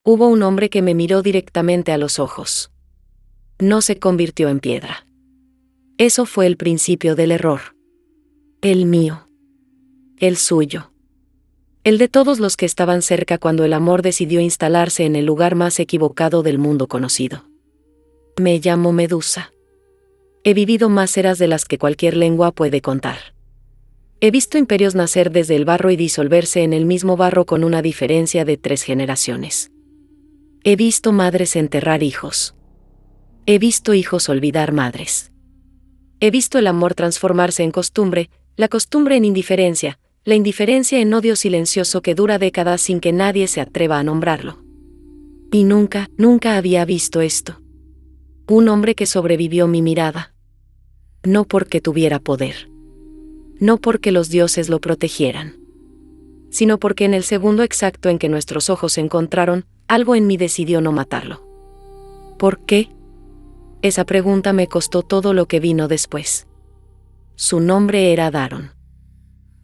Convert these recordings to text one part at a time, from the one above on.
Hubo un hombre que me miró directamente a los ojos. No se convirtió en piedra. Eso fue el principio del error. El mío. El suyo. El de todos los que estaban cerca cuando el amor decidió instalarse en el lugar más equivocado del mundo conocido. Me llamo Medusa. He vivido más eras de las que cualquier lengua puede contar. He visto imperios nacer desde el barro y disolverse en el mismo barro con una diferencia de 3 generaciones. He visto madres enterrar hijos. He visto hijos olvidar madres. He visto el amor transformarse en costumbre, la costumbre en indiferencia, la indiferencia en odio silencioso que dura décadas sin que nadie se atreva a nombrarlo. Y nunca había visto esto. Un hombre que sobrevivió mi mirada. No porque tuviera poder. No porque los dioses lo protegieran. Sino porque en el segundo exacto en que nuestros ojos se encontraron, algo en mí decidió no matarlo. ¿Por qué? Esa pregunta me costó todo lo que vino después. Su nombre era Daron.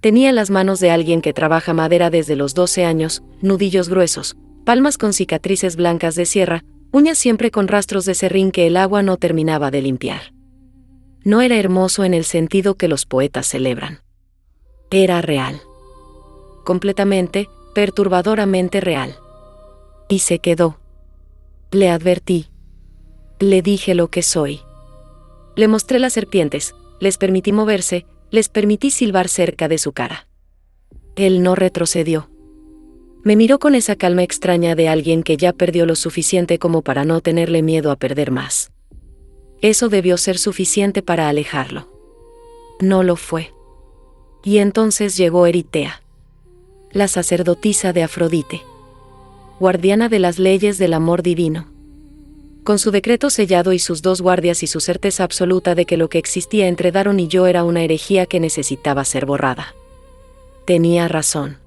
Tenía las manos de alguien que trabaja madera desde los 12 años, nudillos gruesos, palmas con cicatrices blancas de sierra, uñas siempre con rastros de serrín que el agua no terminaba de limpiar. No era hermoso en el sentido que los poetas celebran. Era real. Completamente, perturbadoramente real. Y se quedó. Le advertí. Le dije lo que soy. Le mostré las serpientes, les permití moverse, les permití silbar cerca de su cara. Él no retrocedió. Me miró con esa calma extraña de alguien que ya perdió lo suficiente como para no tenerle miedo a perder más. Eso debió ser suficiente para alejarlo. No lo fue. Y entonces llegó Eritea, la sacerdotisa de Afrodite, guardiana de las leyes del amor divino. Con su decreto sellado y sus 2 guardias y su certeza absoluta de que lo que existía entre Daron y yo era una herejía que necesitaba ser borrada. Tenía razón.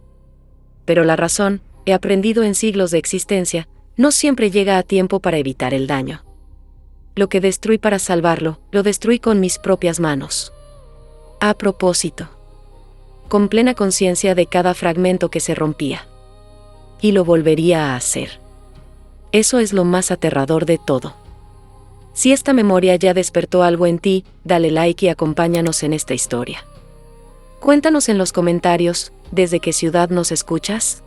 Pero la razón, he aprendido en siglos de existencia, no siempre llega a tiempo para evitar el daño. Lo que destruí para salvarlo, lo destruí con mis propias manos. A propósito. Con plena conciencia de cada fragmento que se rompía. Y lo volvería a hacer. Eso es lo más aterrador de todo. Si esta memoria ya despertó algo en ti, dale like y acompáñanos en esta historia. Cuéntanos en los comentarios, ¿desde qué ciudad nos escuchas?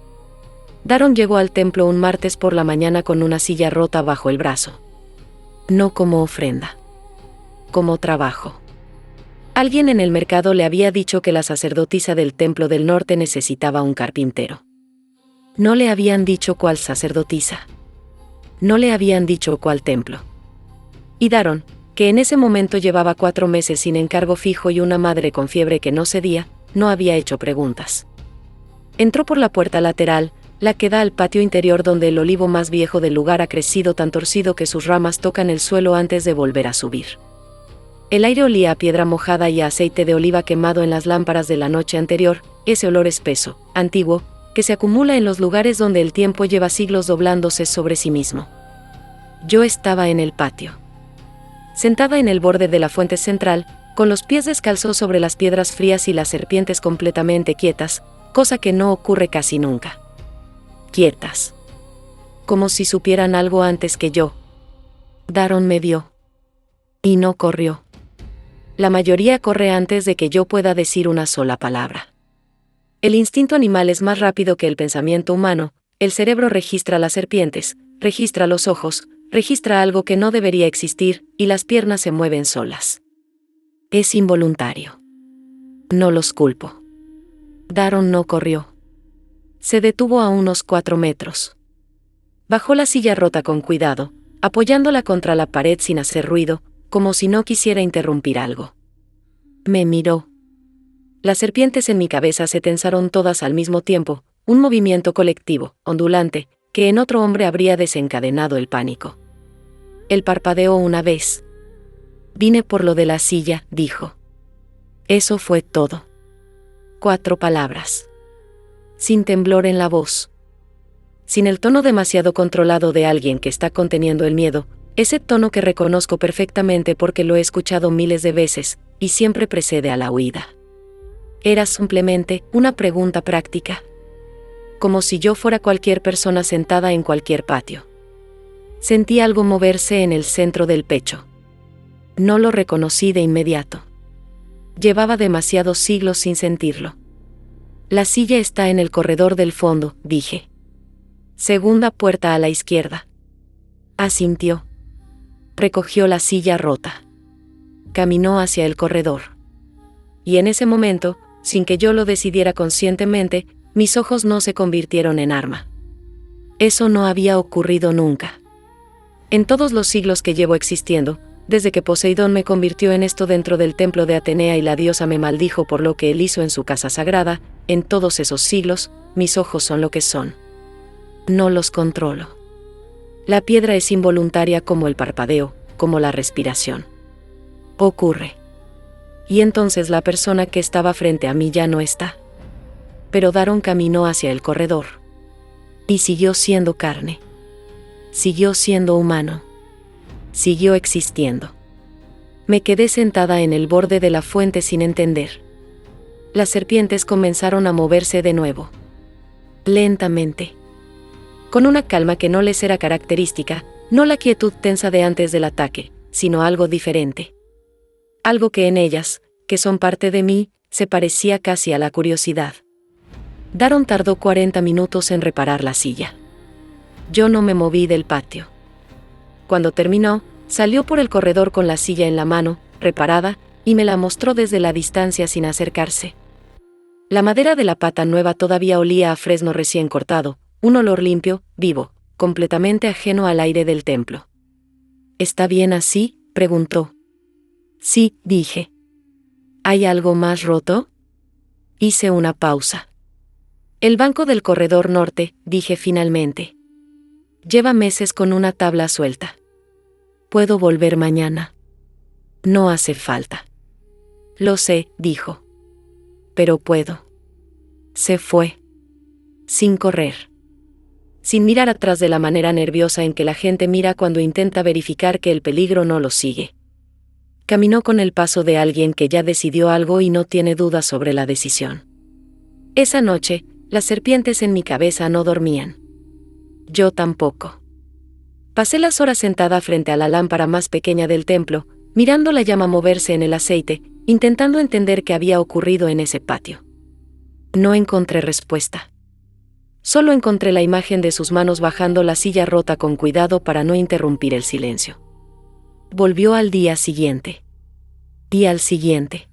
Daron llegó al templo un martes por la mañana con una silla rota bajo el brazo. No como ofrenda. Como trabajo. Alguien en el mercado le había dicho que la sacerdotisa del Templo del Norte necesitaba un carpintero. No le habían dicho cuál sacerdotisa. No le habían dicho cuál templo. Y Daron, que en ese momento llevaba 4 meses sin encargo fijo y una madre con fiebre que no cedía, no había hecho preguntas. Entró por la puerta lateral, la que da al patio interior donde el olivo más viejo del lugar ha crecido tan torcido que sus ramas tocan el suelo antes de volver a subir. El aire olía a piedra mojada y a aceite de oliva quemado en las lámparas de la noche anterior, ese olor espeso, antiguo, que se acumula en los lugares donde el tiempo lleva siglos doblándose sobre sí mismo. Yo estaba en el patio. Sentada en el borde de la fuente central, con los pies descalzos sobre las piedras frías y las serpientes completamente quietas, cosa que no ocurre casi nunca. Quietas. Como si supieran algo antes que yo. Daron me vio. Y no corrió. La mayoría corre antes de que yo pueda decir una sola palabra. El instinto animal es más rápido que el pensamiento humano, el cerebro registra las serpientes, registra los ojos, registra algo que no debería existir, y las piernas se mueven solas. Es involuntario. No los culpo. Daron no corrió. Se detuvo a unos 4 metros. Bajó la silla rota con cuidado, apoyándola contra la pared sin hacer ruido, como si no quisiera interrumpir algo. Me miró. Las serpientes en mi cabeza se tensaron todas al mismo tiempo, un movimiento colectivo, ondulante, que en otro hombre habría desencadenado el pánico. Él parpadeó una vez. Vine por lo de la silla, dijo. Eso fue todo. 4 palabras. Sin temblor en la voz. Sin el tono demasiado controlado de alguien que está conteniendo el miedo, ese tono que reconozco perfectamente porque lo he escuchado miles de veces, y siempre precede a la huida. Era simplemente una pregunta práctica. como si yo fuera cualquier persona sentada en cualquier patio. Sentí algo moverse en el centro del pecho. No lo reconocí de inmediato. Llevaba demasiados siglos sin sentirlo. La silla está en el corredor del fondo, dije. Segunda puerta a la izquierda. Asintió. Recogió la silla rota. Caminó hacia el corredor. Y en ese momento, sin que yo lo decidiera conscientemente, mis ojos no se convirtieron en arma. Eso no había ocurrido nunca. En todos los siglos que llevo existiendo, desde que Poseidón me convirtió en esto dentro del templo de Atenea y la diosa me maldijo por lo que él hizo en su casa sagrada, en todos esos siglos, mis ojos son lo que son. No los controlo. La piedra es involuntaria como el parpadeo, como la respiración. Ocurre. Y entonces la persona que estaba frente a mí ya no está. Pero Daron caminó hacia el corredor. Y siguió siendo carne. Siguió siendo humano. Siguió existiendo. Me quedé sentada en el borde de la fuente sin entender. Las serpientes comenzaron a moverse de nuevo. Lentamente. Con una calma que no les era característica, no la quietud tensa de antes del ataque, sino algo diferente. Algo que en ellas, que son parte de mí, se parecía casi a la curiosidad. Daron tardó 40 minutos en reparar la silla. Yo no me moví del patio. Cuando terminó, salió por el corredor con la silla en la mano, reparada, y me la mostró desde la distancia sin acercarse. La madera de la pata nueva todavía olía a fresno recién cortado, un olor limpio, vivo, completamente ajeno al aire del templo. ¿Está bien así?, preguntó. Sí, dije. ¿Hay algo más roto? Hice una pausa. El banco del corredor norte, dije finalmente. Lleva meses con una tabla suelta. Puedo volver mañana. No hace falta. Lo sé, dijo. Pero puedo. Se fue. Sin correr. Sin mirar atrás de la manera nerviosa en que la gente mira cuando intenta verificar que el peligro no lo sigue. Caminó con el paso de alguien que ya decidió algo y no tiene dudas sobre la decisión. Esa noche, las serpientes en mi cabeza no dormían. Yo tampoco. Pasé las horas sentada frente a la lámpara más pequeña del templo, mirando la llama moverse en el aceite, intentando entender qué había ocurrido en ese patio. No encontré respuesta. Solo encontré la imagen de sus manos bajando la silla rota con cuidado para no interrumpir el silencio. Volvió al día siguiente. Y al siguiente.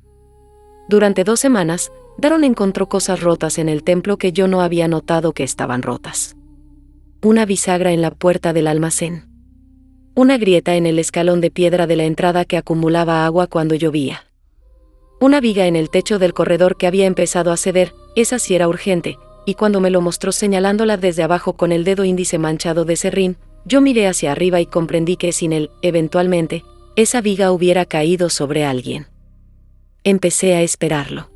Durante 2 semanas, Daron encontró cosas rotas en el templo que yo no había notado que estaban rotas. Una bisagra en la puerta del almacén. Una grieta en el escalón de piedra de la entrada que acumulaba agua cuando llovía. Una viga en el techo del corredor que había empezado a ceder, esa sí era urgente, y cuando me lo mostró señalándola desde abajo con el dedo índice manchado de serrín, yo miré hacia arriba y comprendí que sin él, eventualmente, esa viga hubiera caído sobre alguien. Empecé a esperarlo.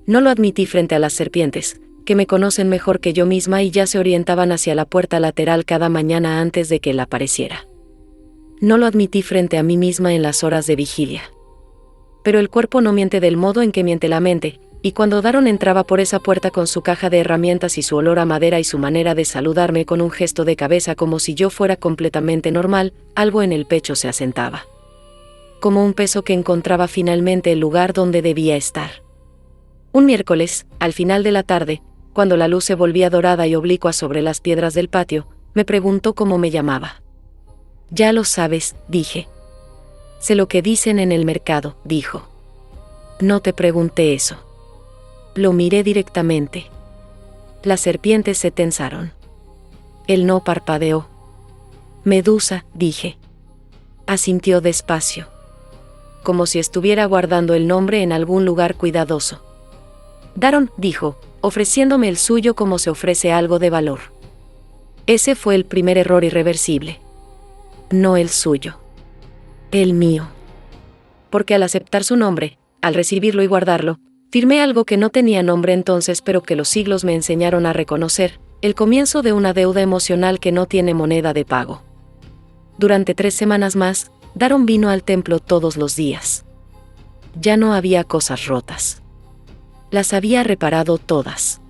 No lo admití frente a las serpientes, que me conocen mejor que yo misma y ya se orientaban hacia la puerta lateral cada mañana antes de que él apareciera. No lo admití frente a mí misma en las horas de vigilia. Pero el cuerpo no miente del modo en que miente la mente, y cuando Daron entraba por esa puerta con su caja de herramientas y su olor a madera y su manera de saludarme con un gesto de cabeza como si yo fuera completamente normal, algo en el pecho se asentaba. Como un peso que encontraba finalmente el lugar donde debía estar. Un miércoles, al final de la tarde, cuando la luz se volvía dorada y oblicua sobre las piedras del patio, me preguntó cómo me llamaba. Ya lo sabes, dije. Sé lo que dicen en el mercado, dijo. No te pregunté eso. Lo miré directamente. Las serpientes se tensaron. Él no parpadeó. Medusa, dije. Asintió despacio. Como si estuviera guardando el nombre en algún lugar cuidadoso. Daron, dijo, ofreciéndome el suyo como se ofrece algo de valor. Ese fue el primer error irreversible. No el suyo. El mío. Porque al aceptar su nombre, al recibirlo y guardarlo, firmé algo que no tenía nombre entonces pero que los siglos me enseñaron a reconocer, el comienzo de una deuda emocional que no tiene moneda de pago. Durante 3 semanas más, Daron vino al templo todos los días. Ya no había cosas rotas. Las había reparado todas.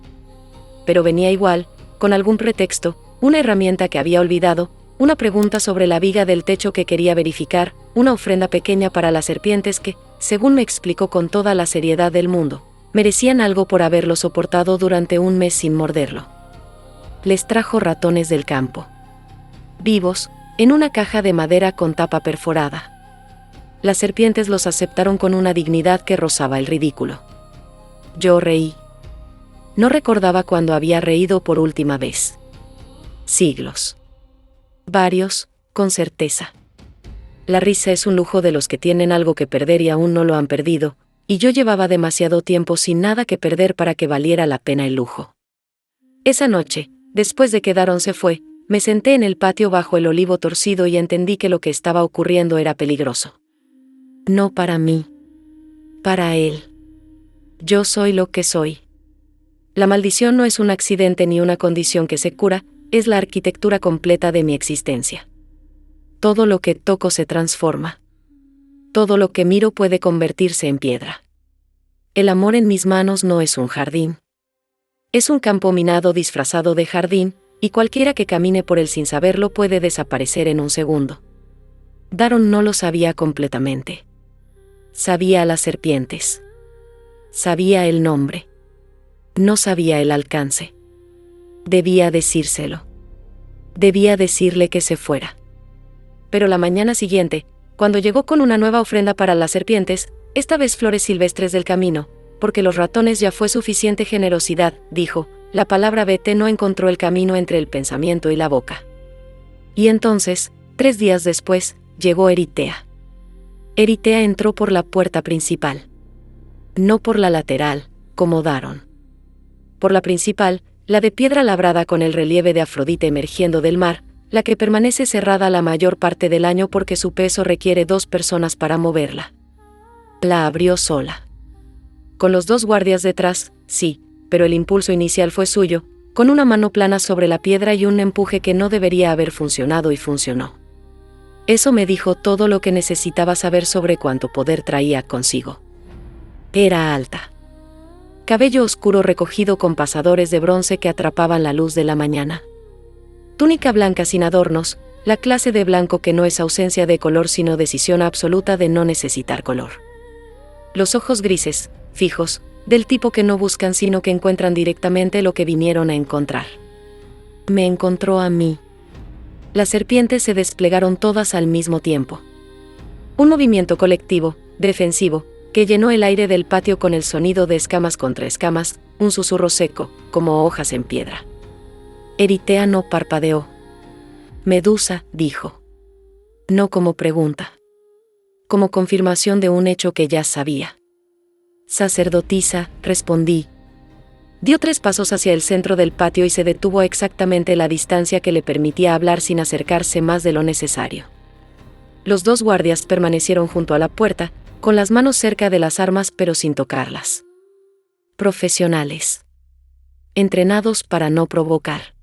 pero venía igual, con algún pretexto, una herramienta que había olvidado, una pregunta sobre la viga del techo que quería verificar, una ofrenda pequeña para las serpientes que, según me explicó con toda la seriedad del mundo, merecían algo por haberlo soportado durante un mes sin morderlo. Les trajo ratones del campo. Vivos, en una caja de madera con tapa perforada. Las serpientes los aceptaron con una dignidad que rozaba el ridículo. Yo reí. No recordaba cuándo había reído por última vez. Siglos. Varios, con certeza. La risa es un lujo de los que tienen algo que perder y aún no lo han perdido, y yo llevaba demasiado tiempo sin nada que perder para que valiera la pena el lujo. Esa noche, después de que Daron se fue, me senté en el patio bajo el olivo torcido y entendí que lo que estaba ocurriendo era peligroso. No para mí. Para él. Yo soy lo que soy. La maldición no es un accidente ni una condición que se cura, es la arquitectura completa de mi existencia. Todo lo que toco se transforma. Todo lo que miro puede convertirse en piedra. El amor en mis manos no es un jardín. Es un campo minado disfrazado de jardín, y cualquiera que camine por él sin saberlo puede desaparecer en un segundo. Daron no lo sabía completamente. Sabía a las serpientes. Sabía el nombre. No sabía el alcance. Debía decírselo. Debía decirle que se fuera. Pero la mañana siguiente, cuando llegó con una nueva ofrenda para las serpientes, esta vez flores silvestres del camino, porque los ratones ya fue suficiente generosidad, dijo, la palabra vete no encontró el camino entre el pensamiento y la boca. Y entonces, 3 días después, llegó Eritea. Eritea entró por la puerta principal. No por la lateral, como Daron. Por la principal, la de piedra labrada con el relieve de Afrodita emergiendo del mar, la que permanece cerrada la mayor parte del año porque su peso requiere 2 personas para moverla. La abrió sola. Con los 2 guardias detrás, sí, pero el impulso inicial fue suyo, con una mano plana sobre la piedra y un empuje que no debería haber funcionado y funcionó. Eso me dijo todo lo que necesitaba saber sobre cuánto poder traía consigo. Era alta. Cabello oscuro recogido con pasadores de bronce que atrapaban la luz de la mañana. Túnica blanca sin adornos, la clase de blanco que no es ausencia de color sino decisión absoluta de no necesitar color. Los ojos grises, fijos, del tipo que no buscan sino que encuentran directamente lo que vinieron a encontrar. Me encontró a mí. Las serpientes se desplegaron todas al mismo tiempo. Un movimiento colectivo, defensivo, que llenó el aire del patio con el sonido de escamas contra escamas, un susurro seco, como hojas en piedra. Eritea no parpadeó. Medusa, dijo. No como pregunta. Como confirmación de un hecho que ya sabía. Sacerdotisa, respondí. Dio 3 pasos hacia el centro del patio y se detuvo a exactamente la distancia que le permitía hablar sin acercarse más de lo necesario. Los 2 guardias permanecieron junto a la puerta, con las manos cerca de las armas pero sin tocarlas. Profesionales. Entrenados para no provocar.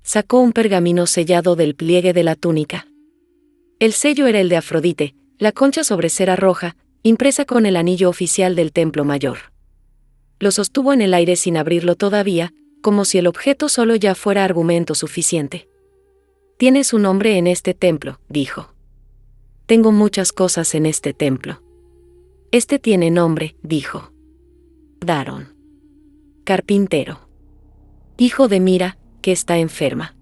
Sacó un pergamino sellado del pliegue de la túnica. El sello era el de Afrodite, la concha sobre cera roja, impresa con el anillo oficial del templo mayor. Lo sostuvo en el aire sin abrirlo todavía, como si el objeto solo ya fuera argumento suficiente. Tienes un nombre en este templo, dijo. Tengo muchas cosas en este templo. Este tiene nombre, dijo. Daron. Carpintero. Hijo de Mira, que está enferma.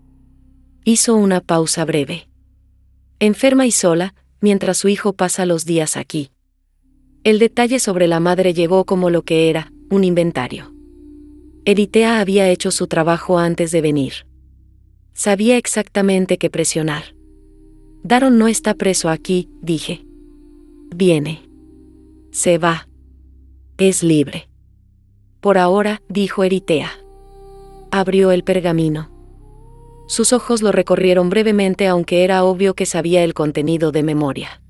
Hizo una pausa breve. Enferma y sola, mientras su hijo pasa los días aquí. El detalle sobre la madre llegó como lo que era, un inventario. Eritea había hecho su trabajo antes de venir. Sabía exactamente qué presionar. Daron no está preso aquí, dije. Viene. Se va. Es libre. Por ahora, dijo Eritea. Abrió el pergamino. Sus ojos lo recorrieron brevemente aunque era obvio que sabía el contenido de memoria.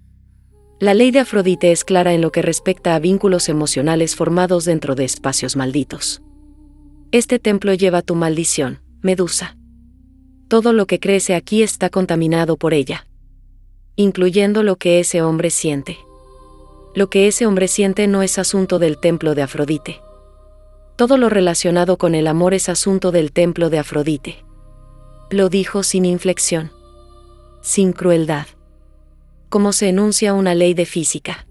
La ley de Afrodite es clara en lo que respecta a vínculos emocionales formados dentro de espacios malditos. Este templo lleva tu maldición, Medusa. Todo lo que crece aquí está contaminado por ella. Incluyendo lo que ese hombre siente. Lo que ese hombre siente no es asunto del templo de Afrodite. todo lo relacionado con el amor es asunto del templo de Afrodite. Lo dijo sin inflexión, sin crueldad, como se enuncia una ley de física.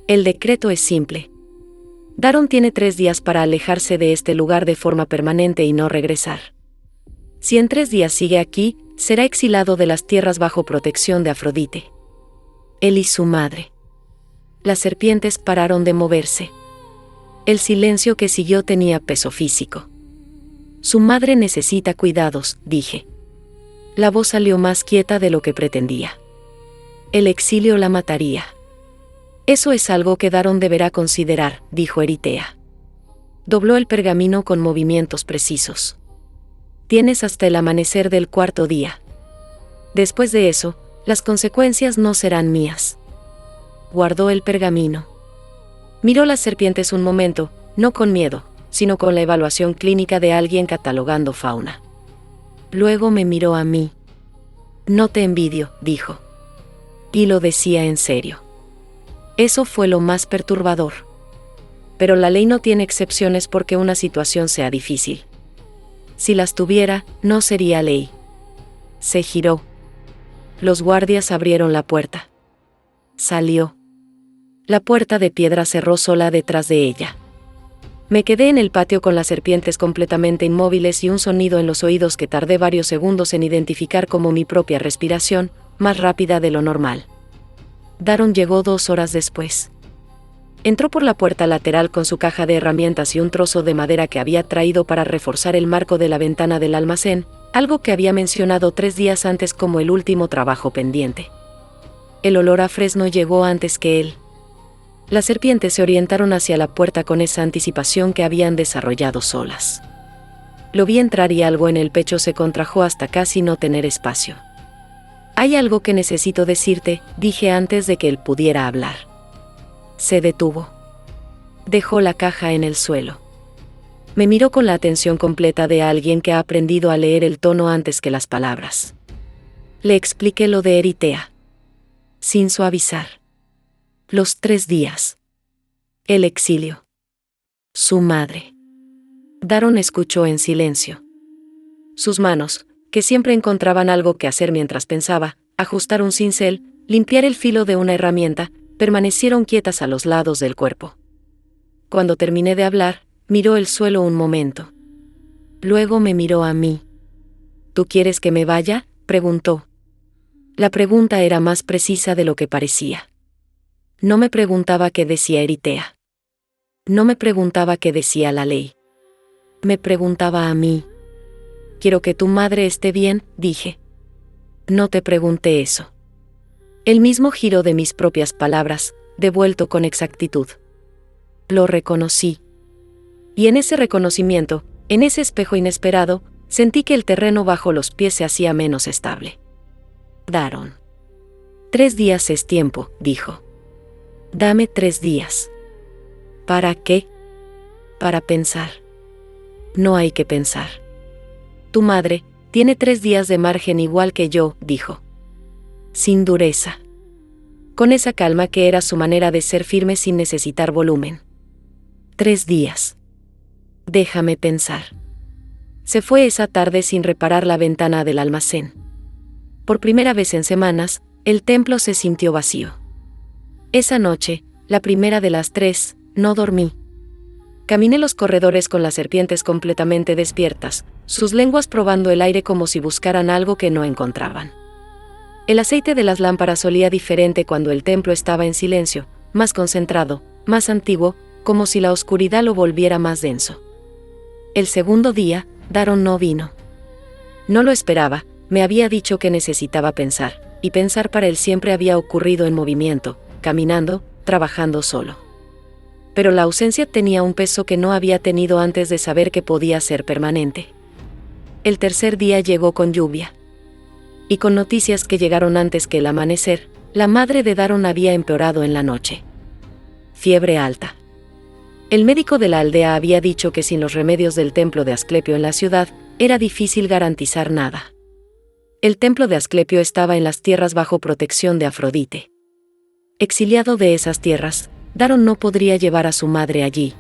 El decreto es simple. Daron tiene 3 días para alejarse de este lugar de forma permanente y no regresar. Si en 3 días sigue aquí, será exilado de las tierras bajo protección de Afrodite. Él y su madre. Las serpientes pararon de moverse. El silencio que siguió tenía peso físico. Su madre necesita cuidados, dije. La voz salió más quieta de lo que pretendía. El exilio la mataría. Eso es algo que Daron deberá considerar, dijo Eritea. Dobló el pergamino con movimientos precisos. Tienes hasta el amanecer del 4.º día. Después de eso, las consecuencias no serán mías. Guardó el pergamino. Miró las serpientes un momento, no con miedo, sino con la evaluación clínica de alguien catalogando fauna. Luego me miró a mí. No te envidio, dijo. Y lo decía en serio. Eso fue lo más perturbador. Pero la ley no tiene excepciones porque una situación sea difícil. Si las tuviera, no sería ley. Se giró. Los guardias abrieron la puerta. Salió. La puerta de piedra cerró sola detrás de ella. Me quedé en el patio con las serpientes completamente inmóviles y un sonido en los oídos que tardé varios segundos en identificar como mi propia respiración, más rápida de lo normal. Daron llegó 2 horas después. Entró por la puerta lateral con su caja de herramientas y un trozo de madera que había traído para reforzar el marco de la ventana del almacén, algo que había mencionado 3 días antes como el último trabajo pendiente. El olor a fresno llegó antes que él. Las serpientes se orientaron hacia la puerta con esa anticipación que habían desarrollado solas. Lo vi entrar y algo en el pecho se contrajo hasta casi no tener espacio. Hay algo que necesito decirte, dije antes de que él pudiera hablar. Se detuvo. Dejó la caja en el suelo. Me miró con la atención completa de alguien que ha aprendido a leer el tono antes que las palabras. Le expliqué lo de Eritea. Sin suavizar. Los 3 días. El exilio. Su madre. Daron escuchó en silencio. Sus manos, que siempre encontraban algo que hacer mientras pensaba, ajustar un cincel, limpiar el filo de una herramienta, permanecieron quietas a los lados del cuerpo. Cuando terminé de hablar, miró el suelo un momento. Luego me miró a mí. ¿Tú quieres que me vaya?, preguntó. La pregunta era más precisa de lo que parecía. No me preguntaba qué decía Eritea. No me preguntaba qué decía la ley. Me preguntaba a mí. Quiero que tu madre esté bien, dije. No te pregunté eso. El mismo giro de mis propias palabras, devuelto con exactitud. Lo reconocí. Y en ese reconocimiento, en ese espejo inesperado, sentí que el terreno bajo los pies se hacía menos estable. Daron. 3 días es tiempo, dijo. Dame 3 días. ¿Para qué? Para pensar. No hay que pensar. Tu madre tiene 3 días de margen igual que yo, dijo. Sin dureza. Con esa calma que era su manera de ser firme sin necesitar volumen. 3 días. Déjame pensar. Se fue esa tarde sin reparar la ventana del almacén. Por primera vez en semanas, el templo se sintió vacío. Esa noche, la primera de las 3, no dormí. Caminé los corredores con las serpientes completamente despiertas, sus lenguas probando el aire como si buscaran algo que no encontraban. El aceite de las lámparas olía diferente cuando el templo estaba en silencio, más concentrado, más antiguo, como si la oscuridad lo volviera más denso. El segundo día, Daron no vino. No lo esperaba, me había dicho que necesitaba pensar, y pensar para él siempre había ocurrido en movimiento, caminando, trabajando solo. Pero la ausencia tenía un peso que no había tenido antes de saber que podía ser permanente. El tercer día llegó con lluvia. Y con noticias que llegaron antes que el amanecer, la madre de Daron había empeorado en la noche. Fiebre alta. El médico de la aldea había dicho que sin los remedios del templo de Asclepio en la ciudad, era difícil garantizar nada. El templo de Asclepio estaba en las tierras bajo protección de Afrodite. Exiliado de esas tierras, Daron no podría llevar a su madre allí.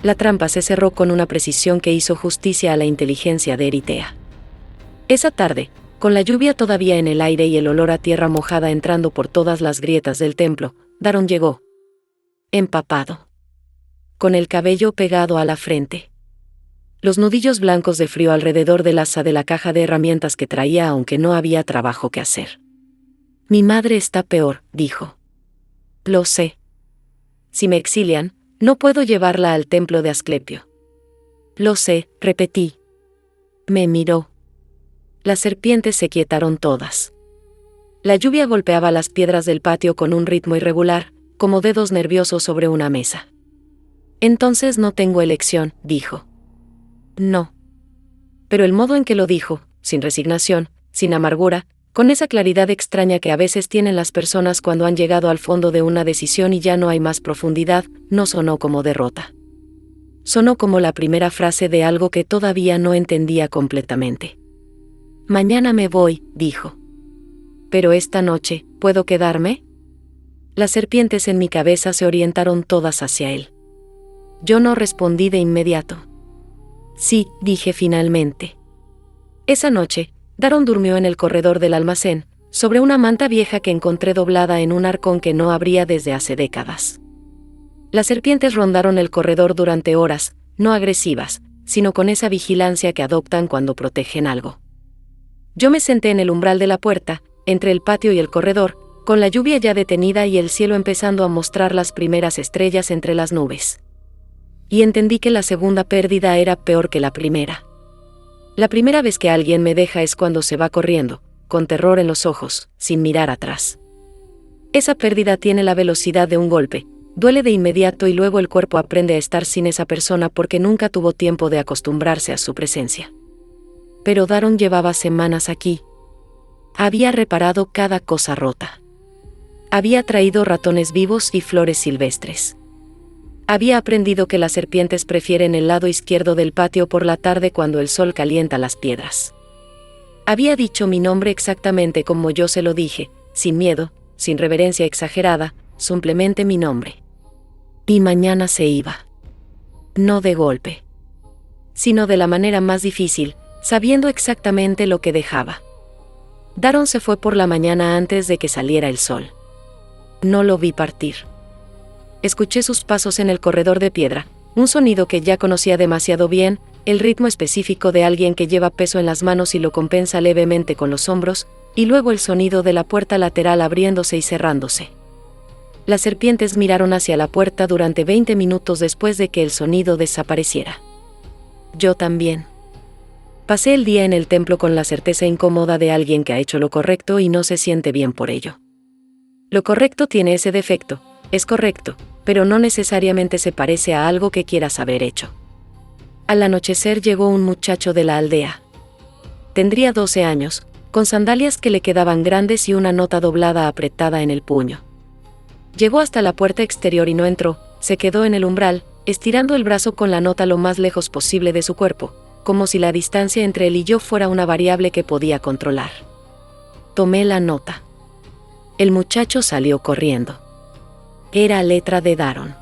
La trampa se cerró con una precisión que hizo justicia a la inteligencia de Eritea. Esa tarde, con la lluvia todavía en el aire y el olor a tierra mojada entrando por todas las grietas del templo, Daron llegó. Empapado. Con el cabello pegado a la frente. Los nudillos blancos de frío alrededor del asa de la caja de herramientas que traía, aunque no había trabajo que hacer. Mi madre está peor, dijo. Lo sé. Si me exilian, no puedo llevarla al templo de Asclepio. Lo sé, repetí. Me miró. Las serpientes se quietaron todas. La lluvia golpeaba las piedras del patio con un ritmo irregular, como dedos nerviosos sobre una mesa. Entonces no tengo elección, dijo. No. Pero el modo en que lo dijo, sin resignación, sin amargura, con esa claridad extraña que a veces tienen las personas cuando han llegado al fondo de una decisión y ya no hay más profundidad, no sonó como derrota. Sonó como la primera frase de algo que todavía no entendía completamente. Mañana me voy, dijo. Pero esta noche, ¿puedo quedarme? Las serpientes en mi cabeza se orientaron todas hacia él. Yo no respondí de inmediato. Sí, dije finalmente. Esa noche, Daron durmió en el corredor del almacén, sobre una manta vieja que encontré doblada en un arcón que no abría desde hace décadas. Las serpientes rondaron el corredor durante horas, no agresivas, sino con esa vigilancia que adoptan cuando protegen algo. Yo me senté en el umbral de la puerta, entre el patio y el corredor, con la lluvia ya detenida y el cielo empezando a mostrar las primeras estrellas entre las nubes. Y entendí que la segunda pérdida era peor que la primera. La primera vez que alguien me deja es cuando se va corriendo, con terror en los ojos, sin mirar atrás. Esa pérdida tiene la velocidad de un golpe, duele de inmediato y luego el cuerpo aprende a estar sin esa persona porque nunca tuvo tiempo de acostumbrarse a su presencia. Pero Daron llevaba semanas aquí. Había reparado cada cosa rota. Había traído ratones vivos y flores silvestres. Había aprendido que las serpientes prefieren el lado izquierdo del patio por la tarde cuando el sol calienta las piedras. Había dicho mi nombre exactamente como yo se lo dije, sin miedo, sin reverencia exagerada, simplemente mi nombre. Y mañana se iba. No de golpe. Sino de la manera más difícil, sabiendo exactamente lo que dejaba. Daron se fue por la mañana antes de que saliera el sol. No lo vi partir. Escuché sus pasos en el corredor de piedra, un sonido que ya conocía demasiado bien, el ritmo específico de alguien que lleva peso en las manos y lo compensa levemente con los hombros, y luego el sonido de la puerta lateral abriéndose y cerrándose. Las serpientes miraron hacia la puerta durante 20 minutos después de que el sonido desapareciera. Yo también. Pasé el día en el templo con la certeza incómoda de alguien que ha hecho lo correcto y no se siente bien por ello. Lo correcto tiene ese defecto, es correcto, pero no necesariamente se parece a algo que quieras haber hecho. Al anochecer llegó un muchacho de la aldea. Tendría 12 años, con sandalias que le quedaban grandes y una nota doblada apretada en el puño. Llegó hasta la puerta exterior y no entró, se quedó en el umbral, estirando el brazo con la nota lo más lejos posible de su cuerpo, como si la distancia entre él y yo fuera una variable que podía controlar. Tomé la nota. El muchacho salió corriendo. Era letra de Daron.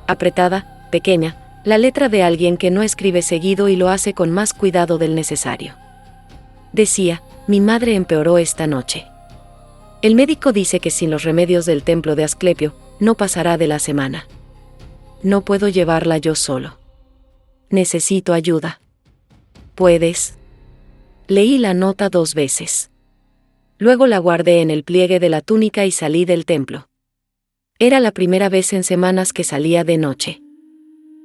Apretada, pequeña, la letra de alguien que no escribe seguido y lo hace con más cuidado del necesario. Decía, mi madre empeoró esta noche. El médico dice que sin los remedios del templo de Asclepio, no pasará de la semana. No puedo llevarla yo solo. Necesito ayuda. ¿Puedes? Leí la nota 2 veces. Luego la guardé en el pliegue de la túnica y salí del templo. Era la primera vez en semanas que salía de noche.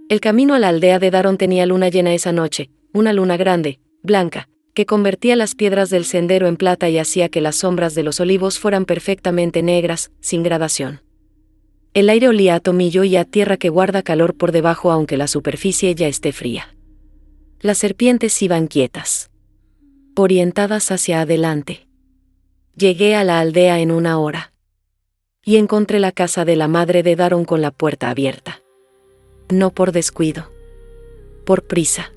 El camino a la aldea de Daron tenía luna llena esa noche, una luna grande, blanca, que convertía las piedras del sendero en plata y hacía que las sombras de los olivos fueran perfectamente negras, sin gradación. El aire olía a tomillo y a tierra que guarda calor por debajo aunque la superficie ya esté fría. Las serpientes iban quietas, orientadas hacia adelante. Llegué a la aldea en 1 hora. Y encontré la casa de la madre de Daron con la puerta abierta. No por descuido. Por prisa.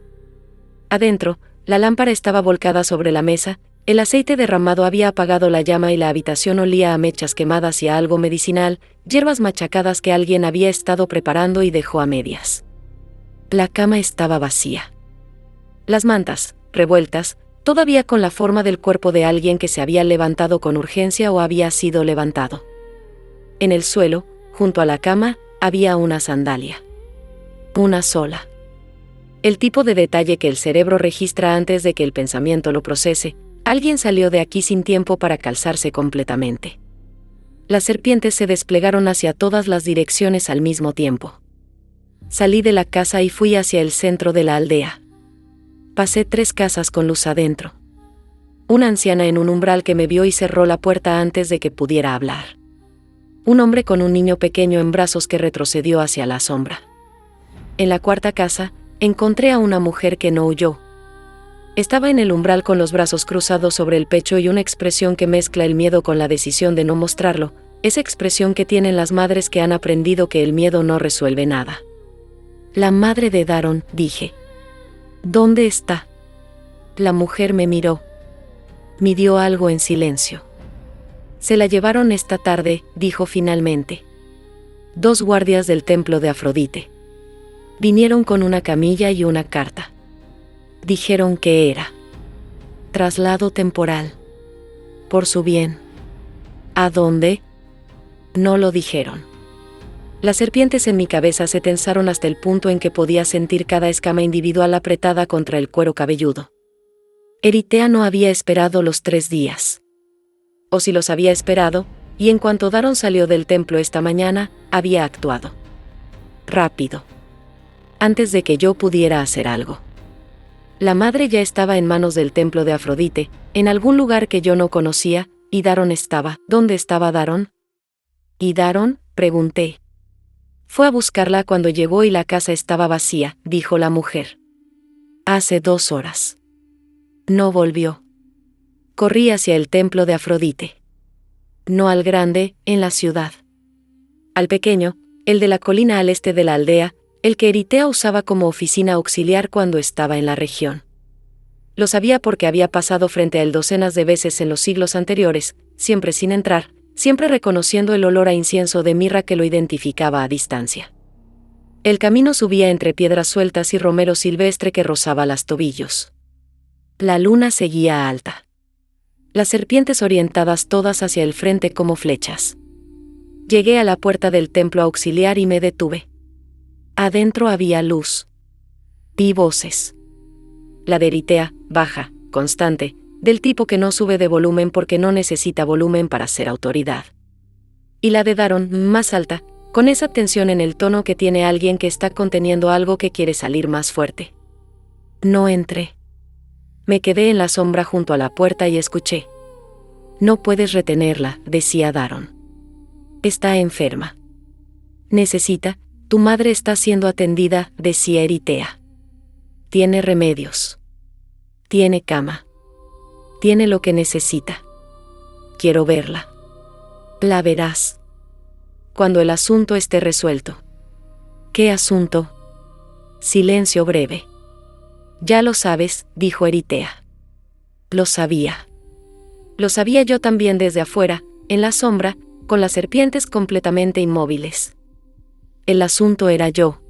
Adentro, la lámpara estaba volcada sobre la mesa, el aceite derramado había apagado la llama y la habitación olía a mechas quemadas y a algo medicinal, hierbas machacadas que alguien había estado preparando y dejó a medias. La cama estaba vacía. Las mantas, revueltas, todavía con la forma del cuerpo de alguien que se había levantado con urgencia o había sido levantado. En el suelo, junto a la cama, había una sandalia. Una sola. El tipo de detalle que el cerebro registra antes de que el pensamiento lo procese. Alguien salió de aquí sin tiempo para calzarse completamente. Las serpientes se desplegaron hacia todas las direcciones al mismo tiempo. Salí de la casa y fui hacia el centro de la aldea. Pasé 3 casas con luz adentro. Una anciana en un umbral que me vio y cerró la puerta antes de que pudiera hablar. Un hombre con un niño pequeño en brazos que retrocedió hacia la sombra. En la 4ª casa, encontré a una mujer que no huyó. Estaba en el umbral con los brazos cruzados sobre el pecho y una expresión que mezcla el miedo con la decisión de no mostrarlo, esa expresión que tienen las madres que han aprendido que el miedo no resuelve nada. La madre de Daron, dije. ¿Dónde está? La mujer me miró. Midió algo en silencio. Se la llevaron esta tarde, dijo finalmente. 2 guardias del templo de Afrodite. Vinieron con una camilla y una carta. Dijeron que era traslado temporal. Por su bien. ¿A dónde? No lo dijeron. Las serpientes en mi cabeza se tensaron hasta el punto en que podía sentir cada escama individual apretada contra el cuero cabelludo. Eritea no había esperado los 3 días. O si los había esperado, y en cuanto Daron salió del templo esta mañana, había actuado. Rápido. Antes de que yo pudiera hacer algo. La madre ya estaba en manos del templo de Afrodite, en algún lugar que yo no conocía, y Daron estaba. ¿Dónde estaba Daron? ¿Y Daron? Pregunté. Fue a buscarla cuando llegó y la casa estaba vacía, dijo la mujer. Hace 2 horas. No volvió. Corrí hacia el templo de Afrodite. No al grande, en la ciudad. Al pequeño, el de la colina al este de la aldea, el que Eritea usaba como oficina auxiliar cuando estaba en la región. Lo sabía porque había pasado frente a él docenas de veces en los siglos anteriores, siempre sin entrar, siempre reconociendo el olor a incienso de mirra que lo identificaba a distancia. El camino subía entre piedras sueltas y romero silvestre que rozaba los tobillos. La luna seguía alta. Las serpientes orientadas todas hacia el frente como flechas. Llegué a la puerta del templo auxiliar y me detuve. Adentro había luz. Vi voces. La de Eritea, baja, constante, del tipo que no sube de volumen porque no necesita volumen para ser autoridad. Y la de Daron, más alta, con esa tensión en el tono que tiene alguien que está conteniendo algo que quiere salir más fuerte. No entré. Me quedé en la sombra junto a la puerta y escuché. No puedes retenerla, decía Daron. Está enferma. Tu madre está siendo atendida, decía Eritea. Tiene remedios. Tiene cama. Tiene lo que necesita. Quiero verla. La verás. Cuando el asunto esté resuelto. ¿Qué asunto? Silencio breve. Ya lo sabes, dijo Eritea. Lo sabía. Lo sabía yo también desde afuera, en la sombra, con las serpientes completamente inmóviles. El asunto era yo.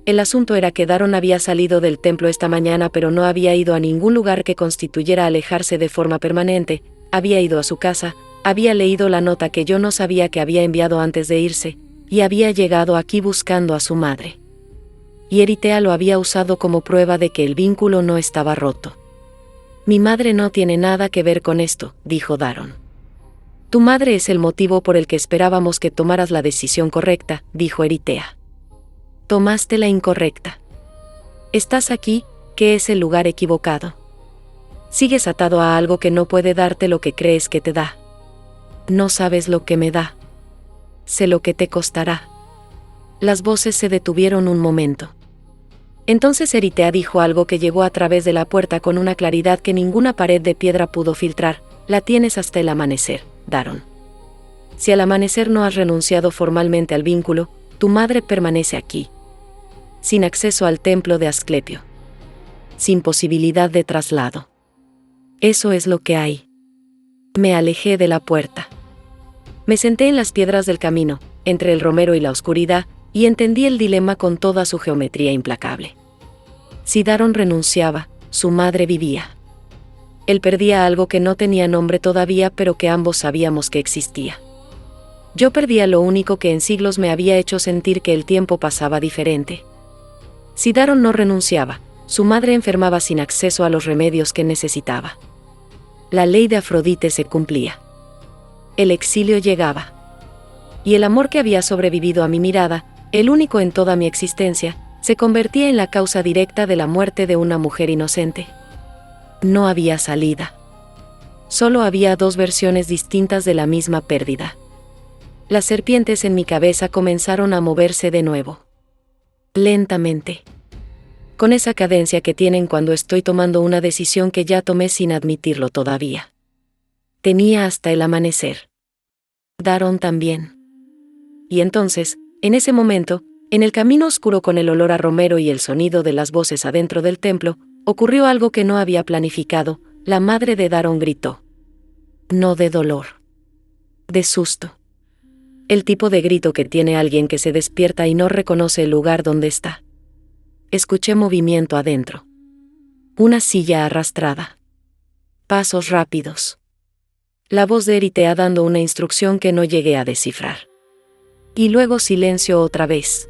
El asunto era que Daron había salido del templo esta mañana pero no había ido a ningún lugar que constituyera alejarse de forma permanente, había ido a su casa, había leído la nota que yo no sabía que había enviado antes de irse, y había llegado aquí buscando a su madre. Y Eritea lo había usado como prueba de que el vínculo no estaba roto. Mi madre no tiene nada que ver con esto, dijo Daron. Tu madre es el motivo por el que esperábamos que tomaras la decisión correcta, dijo Eritea. Tomaste la incorrecta. Estás aquí, que es el lugar equivocado. Sigues atado a algo que no puede darte lo que crees que te da. No sabes lo que me da. Sé lo que te costará. Las voces se detuvieron un momento. Entonces Eritea dijo algo que llegó a través de la puerta con una claridad que ninguna pared de piedra pudo filtrar. La tienes hasta el amanecer, Daron. Si al amanecer no has renunciado formalmente al vínculo, tu madre permanece aquí. Sin acceso al templo de Asclepio. Sin posibilidad de traslado. Eso es lo que hay. Me alejé de la puerta. Me senté en las piedras del camino, entre el romero y la oscuridad, y entendí el dilema con toda su geometría implacable. Si Daron renunciaba, su madre vivía. Él perdía algo que no tenía nombre todavía, pero que ambos sabíamos que existía. Yo perdía lo único que en siglos me había hecho sentir que el tiempo pasaba diferente. Si Daron no renunciaba, su madre enfermaba sin acceso a los remedios que necesitaba. La ley de Afrodite se cumplía. El exilio llegaba. Y el amor que había sobrevivido a mi mirada, el único en toda mi existencia, se convertía en la causa directa de la muerte de una mujer inocente. No había salida. Solo había dos versiones distintas de la misma pérdida. Las serpientes en mi cabeza comenzaron a moverse de nuevo. Lentamente. Con esa cadencia que tienen cuando estoy tomando una decisión que ya tomé sin admitirlo todavía. Tenía hasta el amanecer. Daron también. Y entonces, en ese momento, en el camino oscuro con el olor a romero y el sonido de las voces adentro del templo, ocurrió algo que no había planificado. La madre de Daron gritó. No de dolor. De susto. El tipo de grito que tiene alguien que se despierta y no reconoce el lugar donde está. Escuché movimiento adentro. Una silla arrastrada. Pasos rápidos. La voz de Eritea dando una instrucción que no llegué a descifrar. Y luego silencio otra vez.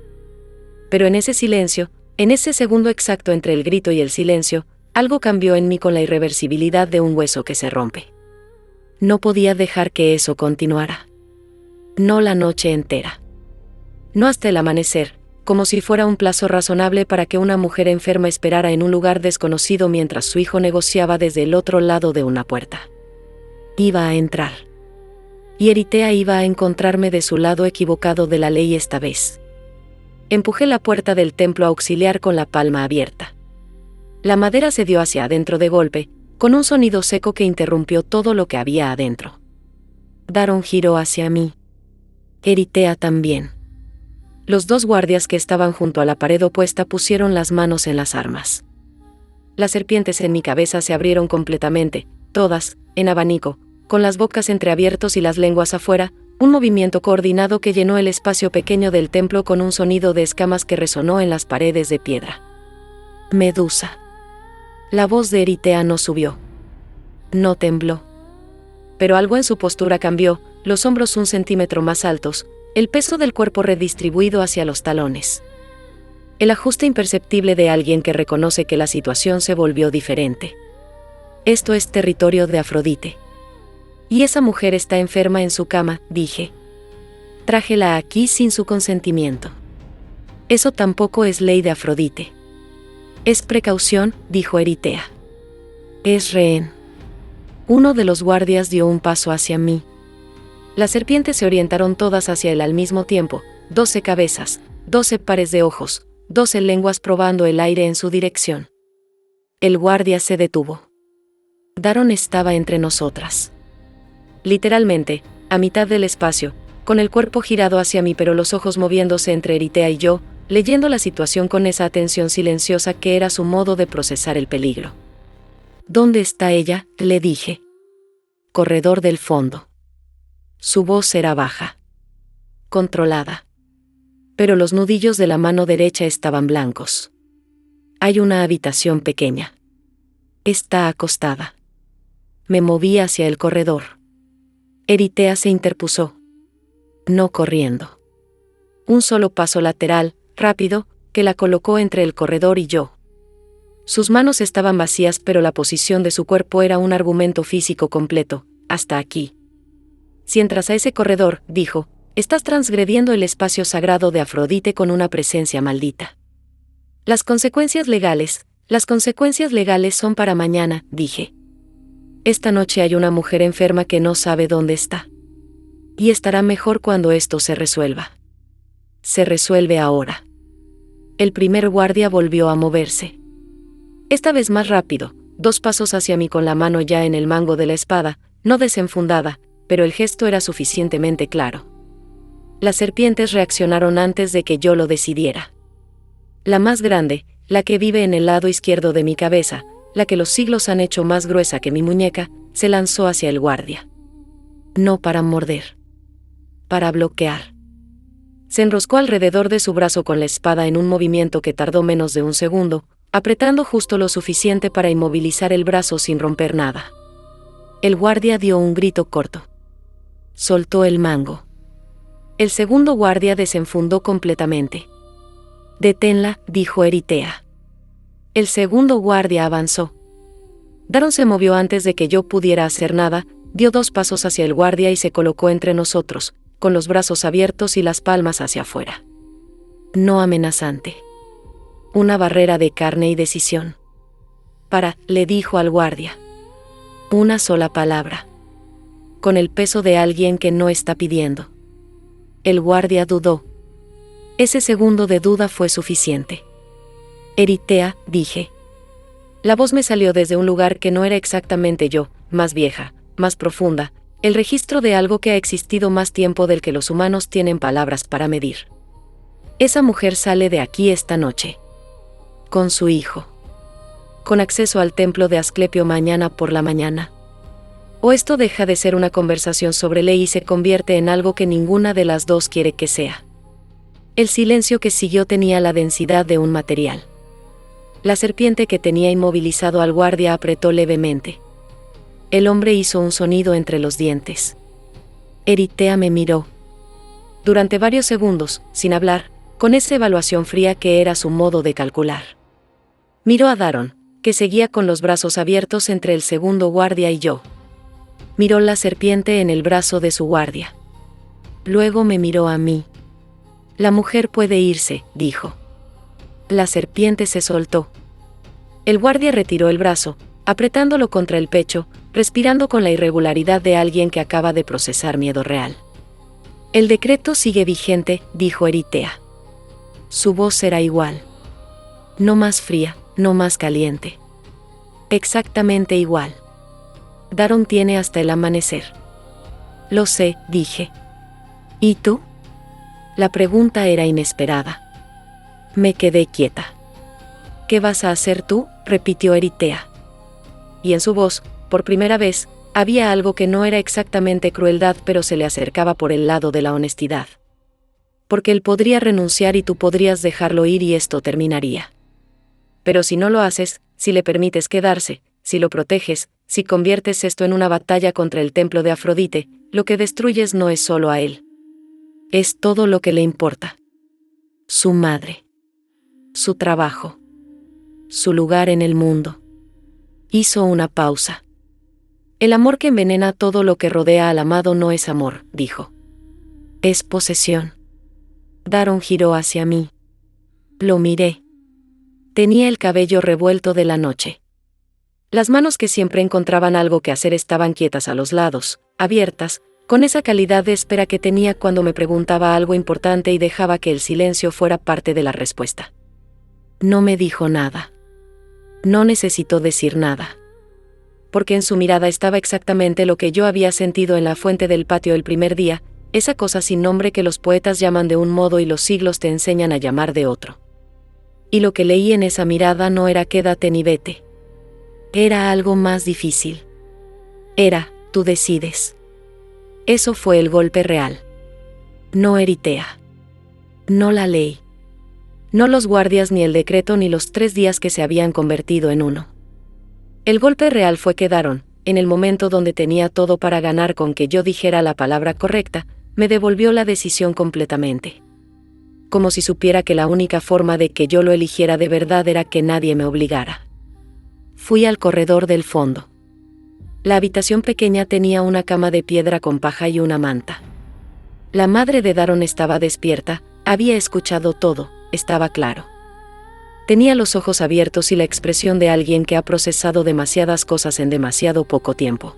Pero en ese silencio, en ese segundo exacto entre el grito y el silencio, algo cambió en mí con la irreversibilidad de un hueso que se rompe. No podía dejar que eso continuara. No la noche entera. No hasta el amanecer, como si fuera un plazo razonable para que una mujer enferma esperara en un lugar desconocido mientras su hijo negociaba desde el otro lado de una puerta. Iba a entrar. Y Eritea iba a encontrarme de su lado equivocado de la ley esta vez. Empujé la puerta del templo auxiliar con la palma abierta. La madera se dio hacia adentro de golpe, con un sonido seco que interrumpió todo lo que había adentro. Daron giró hacia mí. Eritea también. Los dos guardias que estaban junto a la pared opuesta pusieron las manos en las armas. Las serpientes en mi cabeza se abrieron completamente, todas, en abanico, con las bocas entreabiertos y las lenguas afuera, un movimiento coordinado que llenó el espacio pequeño del templo con un sonido de escamas que resonó en las paredes de piedra. Medusa. La voz de Eritea no subió. No tembló. Pero algo en su postura cambió, los hombros 1 centímetro más altos, el peso del cuerpo redistribuido hacia los talones. El ajuste imperceptible de alguien que reconoce que la situación se volvió diferente. Esto es territorio de Afrodite. Y esa mujer está enferma en su cama, dije. Trájela aquí sin su consentimiento. Eso tampoco es ley de Afrodite. Es precaución, dijo Eritea. Es rehén. Uno de los guardias dio un paso hacia mí. Las serpientes se orientaron todas hacia él al mismo tiempo, 12 cabezas, 12 pares de ojos, 12 lenguas probando el aire en su dirección. El guardia se detuvo. Daron estaba entre nosotras. Literalmente, a mitad del espacio, con el cuerpo girado hacia mí pero los ojos moviéndose entre Eritea y yo, leyendo la situación con esa atención silenciosa que era su modo de procesar el peligro. ¿Dónde está ella?, le dije. Corredor del fondo. Su voz era baja. Controlada. Pero los nudillos de la mano derecha estaban blancos. Hay una habitación pequeña. Está acostada. Me moví hacia el corredor. Eritea se interpuso. No corriendo. Un solo paso lateral, rápido, que la colocó entre el corredor y yo. Sus manos estaban vacías pero la posición de su cuerpo era un argumento físico completo, hasta aquí. Si entras a ese corredor, dijo, estás transgrediendo el espacio sagrado de Afrodite con una presencia maldita. Las consecuencias legales son para mañana, dije. Esta noche hay una mujer enferma que no sabe dónde está. Y estará mejor cuando esto se resuelva. Se resuelve ahora. El primer guardia volvió a moverse. Esta vez más rápido, 2 pasos hacia mí con la mano ya en el mango de la espada, no desenfundada, pero el gesto era suficientemente claro. Las serpientes reaccionaron antes de que yo lo decidiera. La más grande, la que vive en el lado izquierdo de mi cabeza, la que los siglos han hecho más gruesa que mi muñeca, se lanzó hacia el guardia. No para morder. Para bloquear. se enroscó alrededor de su brazo con la espada en un movimiento que tardó menos de un segundo, apretando justo lo suficiente para inmovilizar el brazo sin romper nada. El guardia dio un grito corto. Soltó el mango. El segundo guardia desenfundó completamente. «Deténla», dijo Eritea. El segundo guardia avanzó. Daron se movió antes de que yo pudiera hacer nada, dio 2 pasos hacia el guardia y se colocó entre nosotros, con los brazos abiertos y las palmas hacia afuera. No amenazante. Una barrera de carne y decisión. Le dijo al guardia. Una sola palabra. Con el peso de alguien que no está pidiendo. El guardia dudó. Ese segundo de duda fue suficiente. Eritea, dije. La voz me salió desde un lugar que no era exactamente yo, más vieja, más profunda, el registro de algo que ha existido más tiempo del que los humanos tienen palabras para medir. Esa mujer sale de aquí esta noche. Con su hijo. Con acceso al templo de Asclepio mañana por la mañana. O esto deja de ser una conversación sobre ley y se convierte en algo que ninguna de las dos quiere que sea. El silencio que siguió tenía la densidad de un material. La serpiente que tenía inmovilizado al guardia apretó levemente. El hombre hizo un sonido entre los dientes. Eritea me miró. Durante varios segundos, sin hablar, con esa evaluación fría que era su modo de calcular. Miró a Daron, que seguía con los brazos abiertos entre el segundo guardia y yo. Miró la serpiente en el brazo de su guardia. Luego me miró a mí. La mujer puede irse, dijo. La serpiente se soltó. El guardia retiró el brazo, apretándolo contra el pecho, respirando con la irregularidad de alguien que acaba de procesar miedo real. El decreto sigue vigente, dijo Eritea. Su voz será igual. No más fría, no más caliente. Exactamente igual. Daron tiene hasta el amanecer. Lo sé, dije. ¿Y tú? La pregunta era inesperada. Me quedé quieta. ¿Qué vas a hacer tú?, repitió Eritea. Y en su voz, por primera vez, había algo que no era exactamente crueldad, pero se le acercaba por el lado de la honestidad. Porque él podría renunciar y tú podrías dejarlo ir y esto terminaría. Pero si no lo haces, si le permites quedarse, si lo proteges, si conviertes esto en una batalla contra el templo de Afrodite, lo que destruyes no es solo a él. Es todo lo que le importa. Su madre. Su trabajo. Su lugar en el mundo. Hizo una pausa. El amor que envenena todo lo que rodea al amado no es amor, dijo. Es posesión. Daron giró hacia mí. Lo miré. Tenía el cabello revuelto de la noche. Las manos que siempre encontraban algo que hacer estaban quietas a los lados, abiertas, con esa calidad de espera que tenía cuando me preguntaba algo importante y dejaba que el silencio fuera parte de la respuesta. No me dijo nada. No necesitó decir nada. Porque en su mirada estaba exactamente lo que yo había sentido en la fuente del patio el primer día, esa cosa sin nombre que los poetas llaman de un modo y los siglos te enseñan a llamar de otro. Y lo que leí en esa mirada no era quédate ni vete. Era algo más difícil. Era, tú decides. Eso fue el golpe real. No Eritea. No la ley. No los guardias ni el decreto ni los 3 días que se habían convertido en uno. El golpe real fue que Daron, en el momento donde tenía todo para ganar con que yo dijera la palabra correcta, me devolvió la decisión completamente. Como si supiera que la única forma de que yo lo eligiera de verdad era que nadie me obligara. Fui al corredor del fondo. La habitación pequeña tenía una cama de piedra con paja y una manta. La madre de Daron estaba despierta, había escuchado todo, estaba claro. Tenía los ojos abiertos y la expresión de alguien que ha procesado demasiadas cosas en demasiado poco tiempo.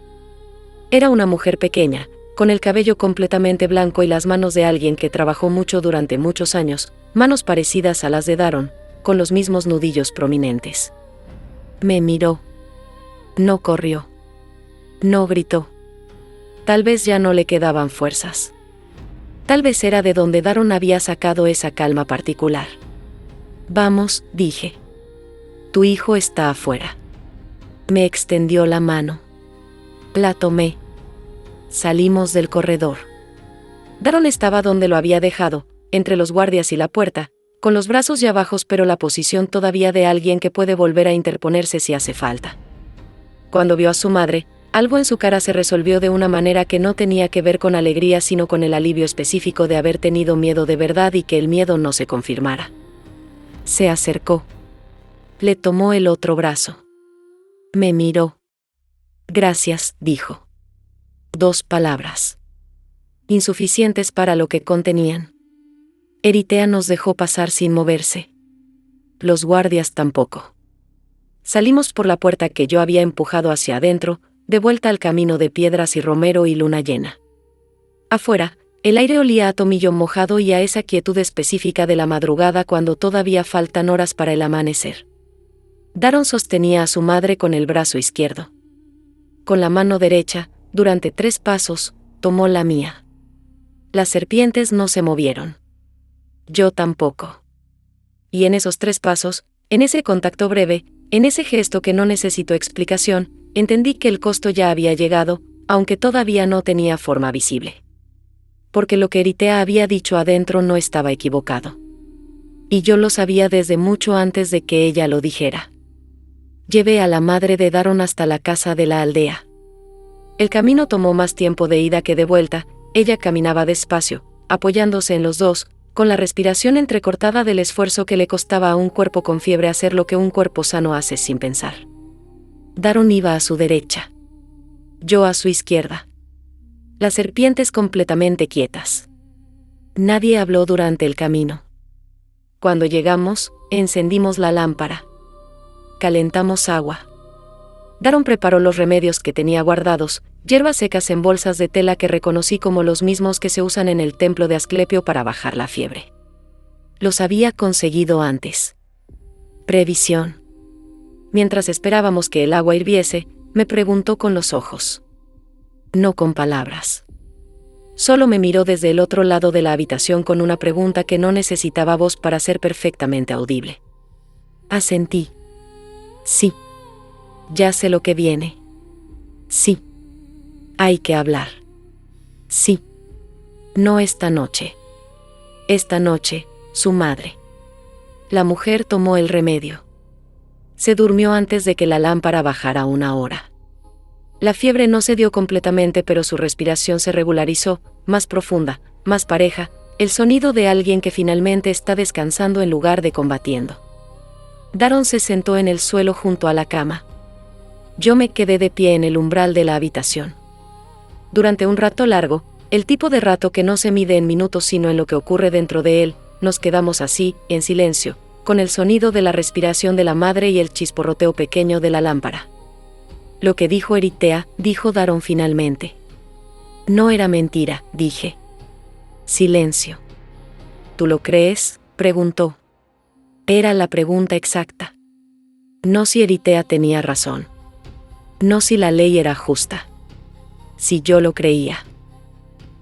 Era una mujer pequeña, con el cabello completamente blanco y las manos de alguien que trabajó mucho durante muchos años, manos parecidas a las de Daron, con los mismos nudillos prominentes. Me miró. No corrió. No gritó. Tal vez ya no le quedaban fuerzas. Tal vez era de donde Daron había sacado esa calma particular. Vamos, dije. Tu hijo está afuera. Me extendió la mano. La tomé. Salimos del corredor. Daron estaba donde lo había dejado, entre los guardias y la puerta, con los brazos ya bajos pero la posición todavía de alguien que puede volver a interponerse si hace falta. Cuando vio a su madre, algo en su cara se resolvió de una manera que no tenía que ver con alegría sino con el alivio específico de haber tenido miedo de verdad y que el miedo no se confirmara. Se acercó. Le tomó el otro brazo. Me miró. Gracias, dijo. 2 palabras. Insuficientes para lo que contenían. Eritea nos dejó pasar sin moverse. Los guardias tampoco. Salimos por la puerta que yo había empujado hacia adentro, de vuelta al camino de piedras y romero y luna llena. Afuera, el aire olía a tomillo mojado y a esa quietud específica de la madrugada cuando todavía faltan horas para el amanecer. Daron sostenía a su madre con el brazo izquierdo. Con la mano derecha, durante 3 pasos, tomó la mía. Las serpientes no se movieron. Yo tampoco. Y en esos 3 pasos, en ese contacto breve, en ese gesto que no necesitó explicación, entendí que el costo ya había llegado, aunque todavía no tenía forma visible. Porque lo que Eritea había dicho adentro no estaba equivocado. Y yo lo sabía desde mucho antes de que ella lo dijera. Llevé a la madre de Daron hasta la casa de la aldea. El camino tomó más tiempo de ida que de vuelta, ella caminaba despacio, apoyándose en los dos, con la respiración entrecortada del esfuerzo que le costaba a un cuerpo con fiebre hacer lo que un cuerpo sano hace sin pensar. Daron iba a su derecha. Yo a su izquierda. Las serpientes completamente quietas. Nadie habló durante el camino. Cuando llegamos, encendimos la lámpara. Calentamos agua. Daron preparó los remedios que tenía guardados, hierbas secas en bolsas de tela que reconocí como los mismos que se usan en el templo de Asclepio para bajar la fiebre. Los había conseguido antes. Previsión. Mientras esperábamos que el agua hirviese, me preguntó con los ojos. No con palabras. Solo me miró desde el otro lado de la habitación con una pregunta que no necesitaba voz para ser perfectamente audible. Asentí. Sí. Ya sé lo que viene. Sí. Hay que hablar. Sí. No esta noche. Esta noche, su madre. La mujer tomó el remedio. Se durmió antes de que la lámpara bajara 1 hora. La fiebre no se dio completamente, pero su respiración se regularizó, más profunda, más pareja, el sonido de alguien que finalmente está descansando en lugar de combatiendo. Daron se sentó en el suelo junto a la cama. Yo me quedé de pie en el umbral de la habitación. Durante un rato largo, el tipo de rato que no se mide en minutos sino en lo que ocurre dentro de él, nos quedamos así, en silencio, con el sonido de la respiración de la madre y el chisporroteo pequeño de la lámpara. Lo que dijo Eritea, dijo Daron finalmente. No era mentira, dije. Silencio. ¿Tú lo crees?, preguntó. Era la pregunta exacta. No si Eritea tenía razón. No si la ley era justa. Si yo lo creía.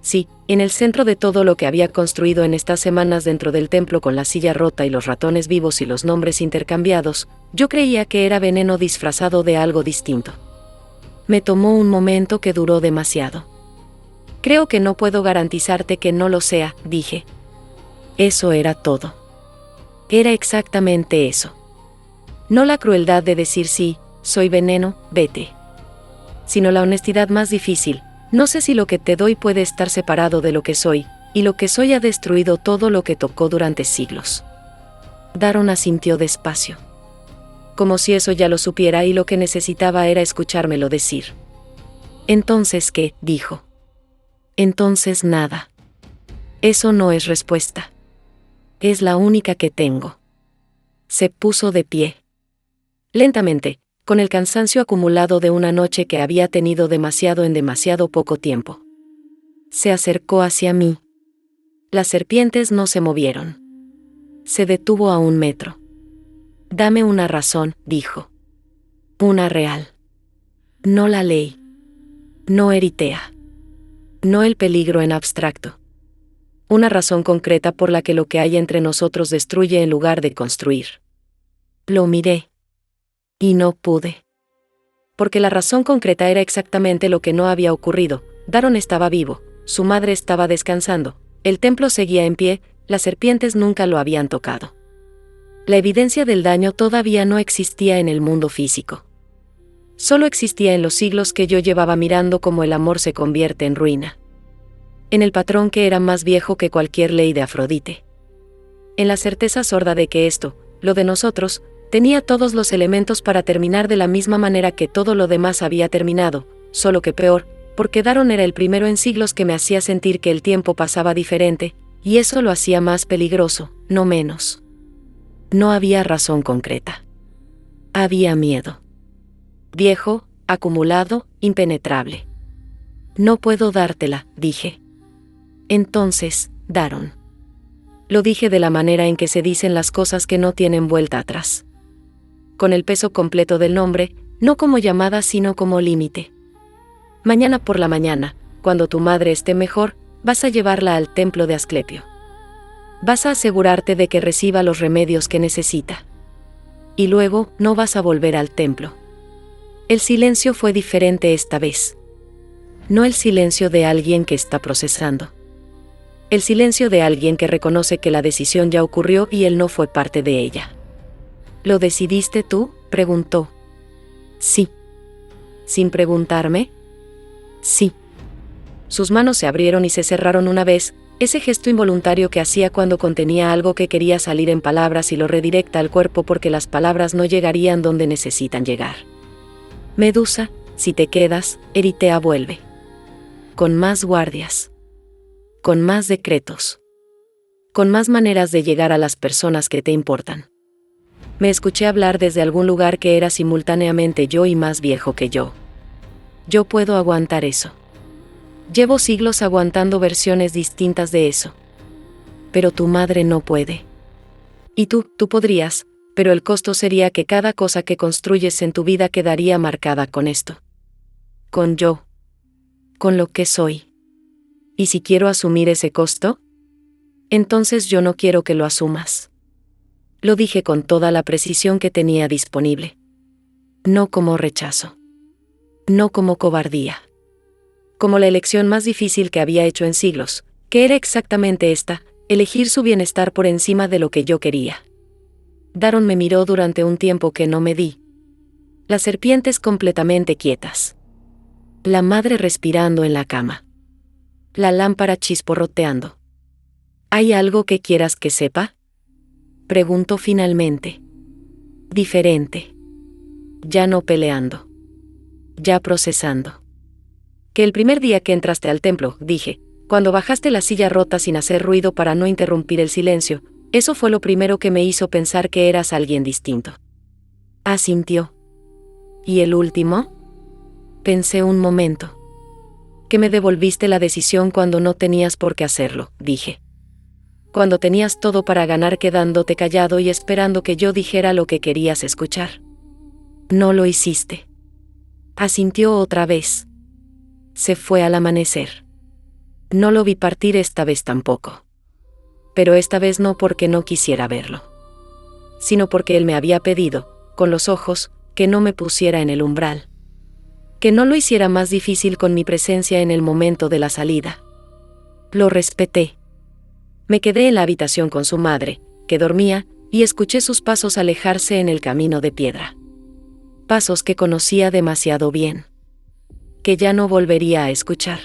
Sí, en el centro de todo lo que había construido en estas semanas dentro del templo con la silla rota y los ratones vivos y los nombres intercambiados, yo creía que era veneno disfrazado de algo distinto. Me tomó un momento que duró demasiado. Creo que no puedo garantizarte que no lo sea, dije. Eso era todo. Era exactamente eso. No la crueldad de decir sí, soy veneno, vete. Sino la honestidad más difícil. No sé si lo que te doy puede estar separado de lo que soy, y lo que soy ha destruido todo lo que tocó durante siglos. Daron asintió despacio. Como si eso ya lo supiera y lo que necesitaba era escuchármelo decir. ¿Entonces qué?, dijo. Entonces nada. Eso no es respuesta. Es la única que tengo. Se puso de pie. Lentamente, con el cansancio acumulado de una noche que había tenido demasiado en demasiado poco tiempo. Se acercó hacia mí. Las serpientes no se movieron. Se detuvo a 1 metro. Dame una razón, dijo. Una real. No la ley. No Eritea. No el peligro en abstracto. Una razón concreta por la que lo que hay entre nosotros destruye en lugar de construir. Lo miré. Y no pude. Porque la razón concreta era exactamente lo que no había ocurrido. Daron estaba vivo, su madre estaba descansando, el templo seguía en pie, las serpientes nunca lo habían tocado. La evidencia del daño todavía no existía en el mundo físico. Solo existía en los siglos que yo llevaba mirando cómo el amor se convierte en ruina. En el patrón que era más viejo que cualquier ley de Afrodite. En la certeza sorda de que esto, lo de nosotros, tenía todos los elementos para terminar de la misma manera que todo lo demás había terminado, solo que peor, porque Daron era el primero en siglos que me hacía sentir que el tiempo pasaba diferente, y eso lo hacía más peligroso, no menos. No había razón concreta. Había miedo. Viejo, acumulado, impenetrable. No puedo dártela, dije. Entonces, Daron. Lo dije de la manera en que se dicen las cosas que no tienen vuelta atrás. Con el peso completo del nombre, no como llamada sino como límite. Mañana por la mañana, cuando tu madre esté mejor, vas a llevarla al templo de Asclepio. Vas a asegurarte de que reciba los remedios que necesita. Y luego, no vas a volver al templo. El silencio fue diferente esta vez. No el silencio de alguien que está procesando. El silencio de alguien que reconoce que la decisión ya ocurrió y él no fue parte de ella. ¿Lo decidiste tú?, preguntó. Sí. ¿Sin preguntarme? Sí. Sus manos se abrieron y se cerraron una vez, ese gesto involuntario que hacía cuando contenía algo que quería salir en palabras y lo redirecta al cuerpo porque las palabras no llegarían donde necesitan llegar. Medusa, si te quedas, Eritea vuelve. Con más guardias. Con más decretos. Con más maneras de llegar a las personas que te importan. Me escuché hablar desde algún lugar que era simultáneamente yo y más viejo que yo. Yo puedo aguantar eso. Llevo siglos aguantando versiones distintas de eso. Pero tu madre no puede. Y tú podrías, pero el costo sería que cada cosa que construyes en tu vida quedaría marcada con esto. Con yo. Con lo que soy. ¿Y si quiero asumir ese costo? Entonces yo no quiero que lo asumas. Lo dije con toda la precisión que tenía disponible. No como rechazo. No como cobardía. Como la elección más difícil que había hecho en siglos, que era exactamente esta, elegir su bienestar por encima de lo que yo quería. Daron me miró durante un tiempo que no me di. Las serpientes completamente quietas. La madre respirando en la cama. La lámpara chisporroteando. ¿Hay algo que quieras que sepa?, preguntó finalmente. Diferente. Ya no peleando. Ya procesando. Que el primer día que entraste al templo, dije, cuando bajaste la silla rota sin hacer ruido para no interrumpir el silencio, eso fue lo primero que me hizo pensar que eras alguien distinto. Asintió. ¿Y el último? Pensé un momento. Que me devolviste la decisión cuando no tenías por qué hacerlo, dije. Cuando tenías todo para ganar quedándote callado y esperando que yo dijera lo que querías escuchar. No lo hiciste. Asintió otra vez. Se fue al amanecer. No lo vi partir esta vez tampoco. Pero esta vez no porque no quisiera verlo. Sino porque él me había pedido, con los ojos, que no me pusiera en el umbral. Que no lo hiciera más difícil con mi presencia en el momento de la salida. Lo respeté. Me quedé en la habitación con su madre, que dormía, y escuché sus pasos alejarse en el camino de piedra. Pasos que conocía demasiado bien. Que ya no volvería a escuchar.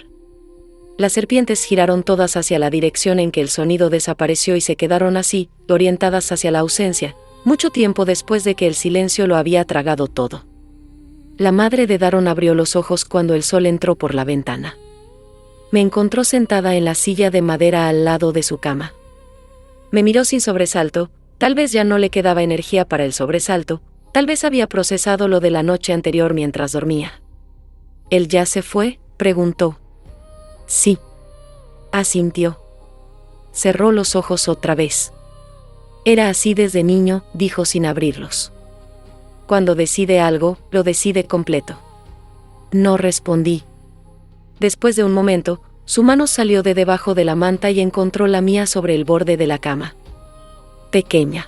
Las serpientes giraron todas hacia la dirección en que el sonido desapareció y se quedaron así, orientadas hacia la ausencia, mucho tiempo después de que el silencio lo había tragado todo. La madre de Daron abrió los ojos cuando el sol entró por la ventana. Me encontró sentada en la silla de madera al lado de su cama. Me miró sin sobresalto, tal vez ya no le quedaba energía para el sobresalto, tal vez había procesado lo de la noche anterior mientras dormía. ¿Él ya se fue?, preguntó. Sí. Asintió. Cerró los ojos otra vez. Era así desde niño, dijo sin abrirlos. Cuando decide algo, lo decide completo. No respondí. Después de un momento, su mano salió de debajo de la manta y encontró la mía sobre el borde de la cama. Pequeña.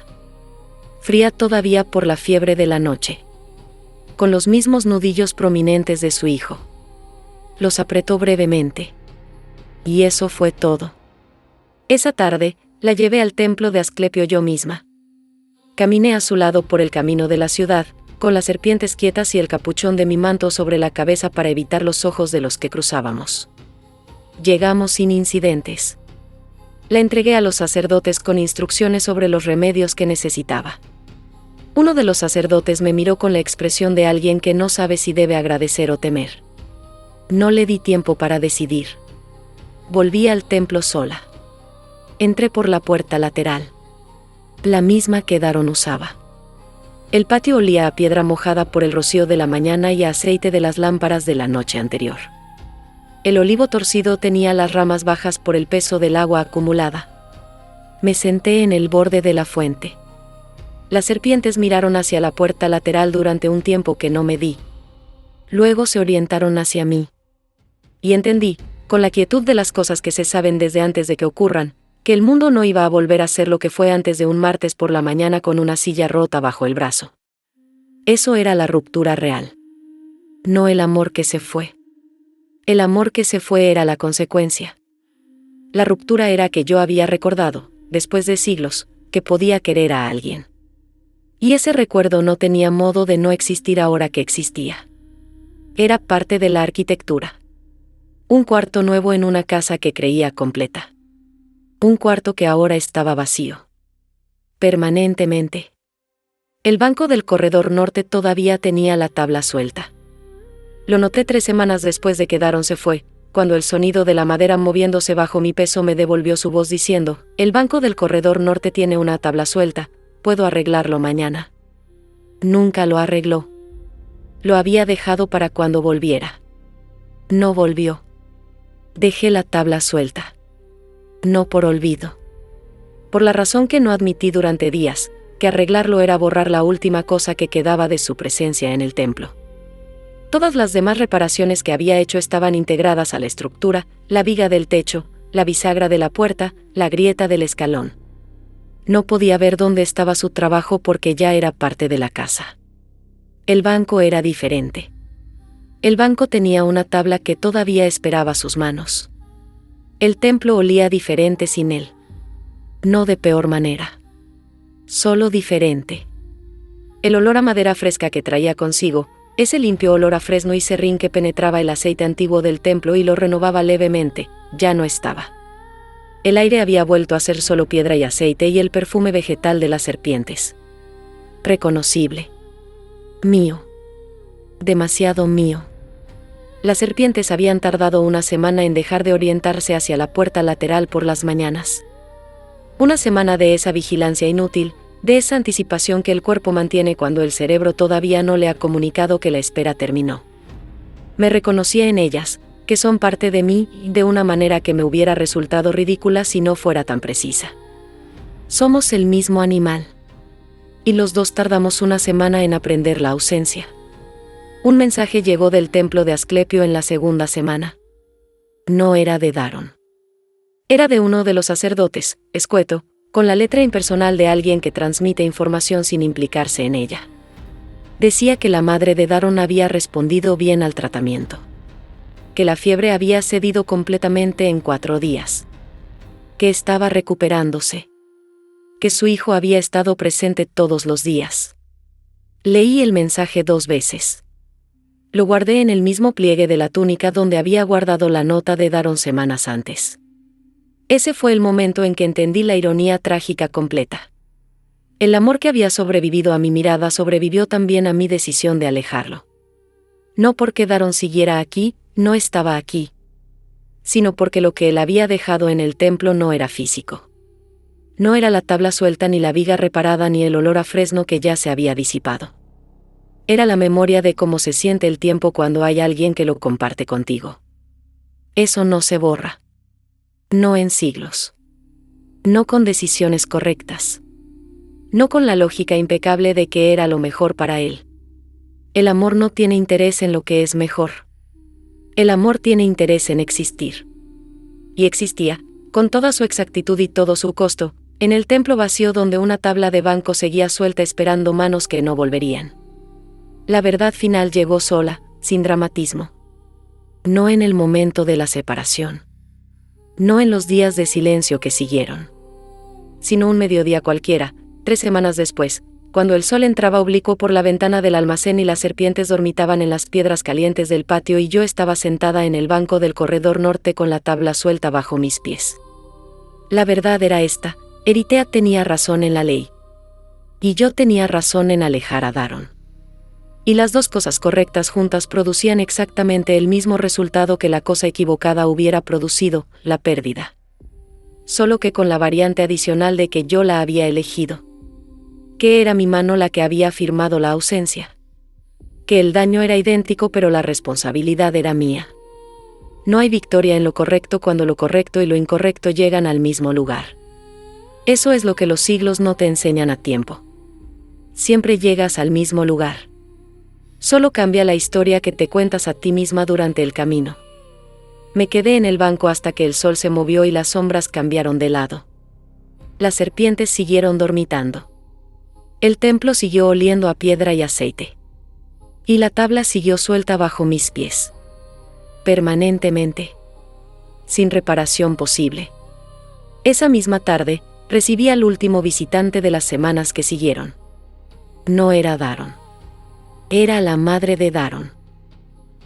Fría todavía por la fiebre de la noche. Con los mismos nudillos prominentes de su hijo. Los apretó brevemente. Y eso fue todo. Esa tarde, la llevé al templo de Asclepio yo misma. Caminé a su lado por el camino de la ciudad, con las serpientes quietas y el capuchón de mi manto sobre la cabeza para evitar los ojos de los que cruzábamos. Llegamos sin incidentes. La entregué a los sacerdotes con instrucciones sobre los remedios que necesitaba. Uno de los sacerdotes me miró con la expresión de alguien que no sabe si debe agradecer o temer. No le di tiempo para decidir. Volví al templo sola. Entré por la puerta lateral, la misma que Daron usaba. El patio olía a piedra mojada por el rocío de la mañana y a aceite de las lámparas de la noche anterior. El olivo torcido tenía las ramas bajas por el peso del agua acumulada. Me senté en el borde de la fuente. Las serpientes miraron hacia la puerta lateral durante un tiempo que no medí. Luego se orientaron hacia mí. Y entendí, con la quietud de las cosas que se saben desde antes de que ocurran, que el mundo no iba a volver a ser lo que fue antes de un martes por la mañana con una silla rota bajo el brazo. Eso era la ruptura real. No el amor que se fue. El amor que se fue era la consecuencia. La ruptura era que yo había recordado, después de siglos, que podía querer a alguien. Y ese recuerdo no tenía modo de no existir ahora que existía. Era parte de la arquitectura. Un cuarto nuevo en una casa que creía completa. Un cuarto que ahora estaba vacío. Permanentemente. El banco del corredor norte todavía tenía la tabla suelta. Lo noté 3 semanas después de que Daron se fue, cuando el sonido de la madera moviéndose bajo mi peso me devolvió su voz diciendo: el banco del corredor norte tiene una tabla suelta, puedo arreglarlo mañana. Nunca lo arregló. Lo había dejado para cuando volviera. No volvió. Dejé la tabla suelta. No por olvido. Por la razón que no admití durante días, que arreglarlo era borrar la última cosa que quedaba de su presencia en el templo. Todas las demás reparaciones que había hecho estaban integradas a la estructura, la viga del techo, la bisagra de la puerta, la grieta del escalón. No podía ver dónde estaba su trabajo porque ya era parte de la casa. El banco era diferente. El banco tenía una tabla que todavía esperaba sus manos. El templo olía diferente sin él. No de peor manera. Solo diferente. El olor a madera fresca que traía consigo, ese limpio olor a fresno y serrín que penetraba el aceite antiguo del templo y lo renovaba levemente, ya no estaba. El aire había vuelto a ser solo piedra y aceite y el perfume vegetal de las serpientes. Reconocible. Mío. Demasiado mío. Las serpientes habían tardado una semana en dejar de orientarse hacia la puerta lateral por las mañanas. Una semana de esa vigilancia inútil, de esa anticipación que el cuerpo mantiene cuando el cerebro todavía no le ha comunicado que la espera terminó. Me reconocía en ellas, que son parte de mí, de una manera que me hubiera resultado ridícula si no fuera tan precisa. Somos el mismo animal. Y los dos tardamos una semana en aprender la ausencia. Un mensaje llegó del templo de Asclepio en la segunda semana. No era de Daron. Era de uno de los sacerdotes, escueto, con la letra impersonal de alguien que transmite información sin implicarse en ella. Decía que la madre de Daron había respondido bien al tratamiento. Que la fiebre había cedido completamente en 4 días. Que estaba recuperándose. Que su hijo había estado presente todos los días. Leí el mensaje 2 veces. Lo guardé en el mismo pliegue de la túnica donde había guardado la nota de Daron semanas antes. Ese fue el momento en que entendí la ironía trágica completa. El amor que había sobrevivido a mi mirada sobrevivió también a mi decisión de alejarlo. No porque Daron siguiera aquí, no estaba aquí. Sino porque lo que él había dejado en el templo no era físico. No era la tabla suelta ni la viga reparada ni el olor a fresno que ya se había disipado. Era la memoria de cómo se siente el tiempo cuando hay alguien que lo comparte contigo. Eso no se borra. No en siglos. No con decisiones correctas. No con la lógica impecable de que era lo mejor para él. El amor no tiene interés en lo que es mejor. El amor tiene interés en existir. Y existía, con toda su exactitud y todo su costo, en el templo vacío donde una tabla de banco seguía suelta esperando manos que no volverían. La verdad final llegó sola, sin dramatismo. No en el momento de la separación. No en los días de silencio que siguieron. sino un mediodía cualquiera, 3 semanas después, cuando el sol entraba oblicuo por la ventana del almacén y las serpientes dormitaban en las piedras calientes del patio y yo estaba sentada en el banco del corredor norte con la tabla suelta bajo mis pies. La verdad era esta: Eritea tenía razón en la ley. Y yo tenía razón en alejar a Daron. Y las dos cosas correctas juntas producían exactamente el mismo resultado que la cosa equivocada hubiera producido, la pérdida. Solo que con la variante adicional de que yo la había elegido. Que era mi mano la que había firmado la ausencia. Que el daño era idéntico pero la responsabilidad era mía. No hay victoria en lo correcto cuando lo correcto y lo incorrecto llegan al mismo lugar. Eso es lo que los siglos no te enseñan a tiempo. Siempre llegas al mismo lugar. Solo cambia la historia que te cuentas a ti misma durante el camino. Me quedé en el banco hasta que el sol se movió y las sombras cambiaron de lado. Las serpientes siguieron dormitando. El templo siguió oliendo a piedra y aceite. Y la tabla siguió suelta bajo mis pies. Permanentemente. Sin reparación posible. Esa misma tarde, recibí al último visitante de las semanas que siguieron. No era Daron. Era la madre de Daron.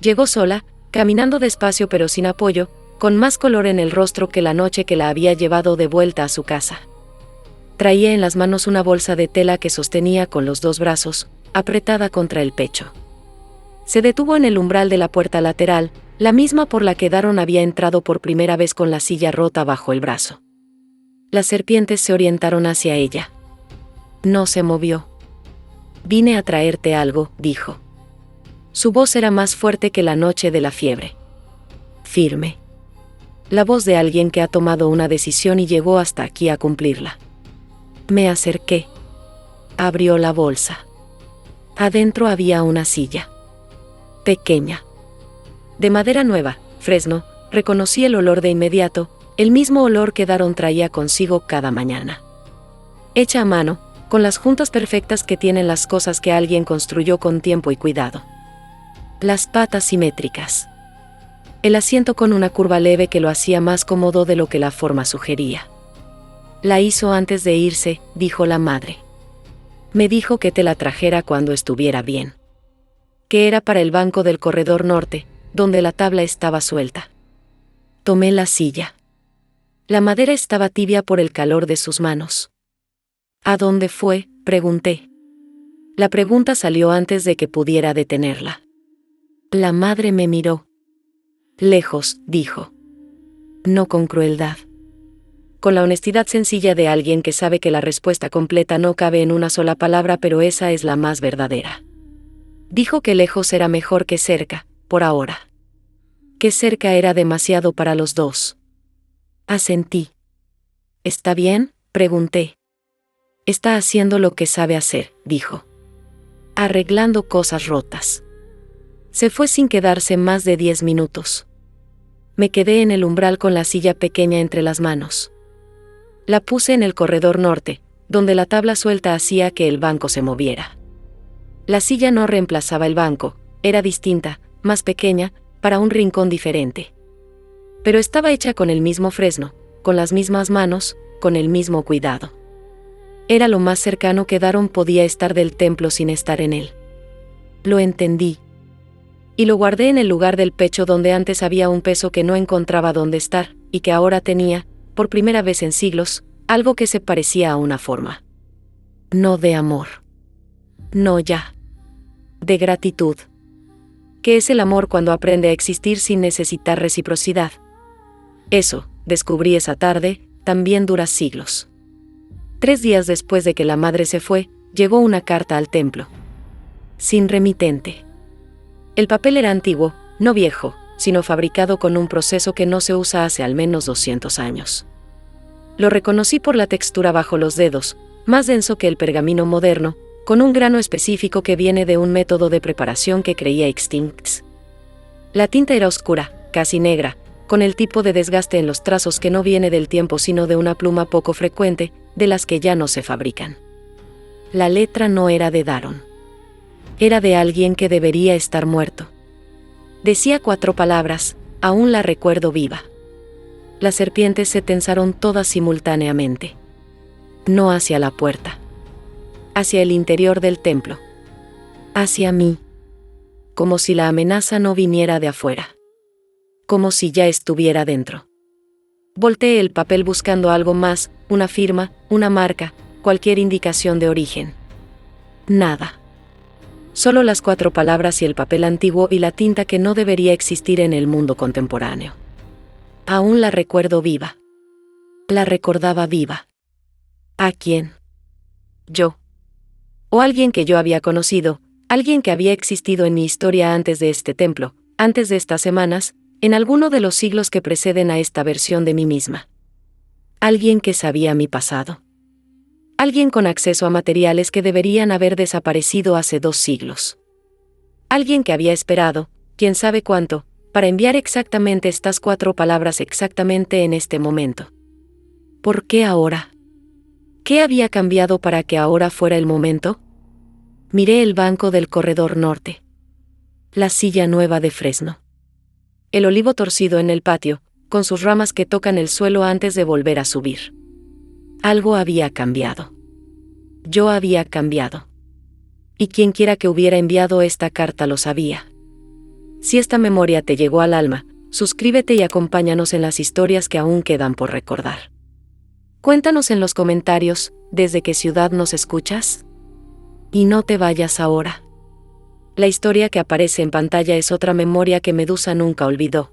Llegó sola, caminando despacio pero sin apoyo, con más color en el rostro que la noche que la había llevado de vuelta a su casa. Traía en las manos una bolsa de tela que sostenía con los dos brazos, apretada contra el pecho. Se detuvo en el umbral de la puerta lateral, la misma por la que Daron había entrado por primera vez con la silla rota bajo el brazo. Las serpientes se orientaron hacia ella. No se movió. «Vine a traerte algo», dijo. Su voz era más fuerte que la noche de la fiebre. Firme. La voz de alguien que ha tomado una decisión y llegó hasta aquí a cumplirla. Me acerqué. Abrió la bolsa. Adentro había una silla. Pequeña. De madera nueva, fresno, reconocí el olor de inmediato, el mismo olor que Daron traía consigo cada mañana. Hecha a mano, con las juntas perfectas que tienen las cosas que alguien construyó con tiempo y cuidado. Las patas simétricas. El asiento con una curva leve que lo hacía más cómodo de lo que la forma sugería. La hizo antes de irse, dijo la madre. Me dijo que te la trajera cuando estuviera bien. Que era para el banco del corredor norte, donde la tabla estaba suelta. Tomé la silla. La madera estaba tibia por el calor de sus manos. ¿A dónde fue?, pregunté. La pregunta salió antes de que pudiera detenerla. La madre me miró. Lejos, dijo. No con crueldad. Con la honestidad sencilla de alguien que sabe que la respuesta completa no cabe en una sola palabra, pero esa es la más verdadera. Dijo que lejos era mejor que cerca, por ahora. Que cerca era demasiado para los dos. Asentí. ¿Está bien?, pregunté. Está haciendo lo que sabe hacer, dijo. Arreglando cosas rotas. Se fue sin quedarse más de 10 minutos. Me quedé en el umbral con la silla pequeña entre las manos. La puse en el corredor norte, donde la tabla suelta hacía que el banco se moviera. La silla no reemplazaba el banco, era distinta, más pequeña, para un rincón diferente. Pero estaba hecha con el mismo fresno, con las mismas manos, con el mismo cuidado. Era lo más cercano que Daron podía estar del templo sin estar en él. Lo entendí. Y lo guardé en el lugar del pecho donde antes había un peso que no encontraba dónde estar, y que ahora tenía, por primera vez en siglos, algo que se parecía a una forma. No de amor. No ya. De gratitud. ¿Qué es el amor cuando aprende a existir sin necesitar reciprocidad? Eso, descubrí esa tarde, también dura siglos. 3 días después de que la madre se fue, llegó una carta al templo. Sin remitente. El papel era antiguo, no viejo, sino fabricado con un proceso que no se usa hace al menos 200 años. Lo reconocí por la textura bajo los dedos, más denso que el pergamino moderno, con un grano específico que viene de un método de preparación que creía extinto. La tinta era oscura, casi negra, con el tipo de desgaste en los trazos que no viene del tiempo sino de una pluma poco frecuente, de las que ya no se fabrican. La letra no era de Daron. Era de alguien que debería estar muerto. Decía 4 palabras, aún la recuerdo viva. Las serpientes se tensaron todas simultáneamente. No hacia la puerta. Hacia el interior del templo. Hacia mí. Como si la amenaza no viniera de afuera. Como si ya estuviera dentro. Volteé el papel buscando algo más, una firma, una marca, cualquier indicación de origen. Nada. Solo las 4 palabras y el papel antiguo y la tinta que no debería existir en el mundo contemporáneo. Aún la recuerdo viva. La recordaba viva. ¿A quién? Yo. O alguien que yo había conocido, alguien que había existido en mi historia antes de este templo, antes de estas semanas, en alguno de los siglos que preceden a esta versión de mí misma. Alguien que sabía mi pasado. Alguien con acceso a materiales que deberían haber desaparecido hace 2 siglos. Alguien que había esperado, quién sabe cuánto, para enviar exactamente estas 4 palabras exactamente en este momento. ¿Por qué ahora? ¿Qué había cambiado para que ahora fuera el momento? Miré el banco del corredor norte. La silla nueva de fresno. El olivo torcido en el patio, con sus ramas que tocan el suelo antes de volver a subir. Algo había cambiado. Yo había cambiado. Y quienquiera que hubiera enviado esta carta lo sabía. Si esta memoria te llegó al alma, suscríbete y acompáñanos en las historias que aún quedan por recordar. Cuéntanos en los comentarios, ¿desde qué ciudad nos escuchas? Y no te vayas ahora. La historia que aparece en pantalla es otra memoria que Medusa nunca olvidó.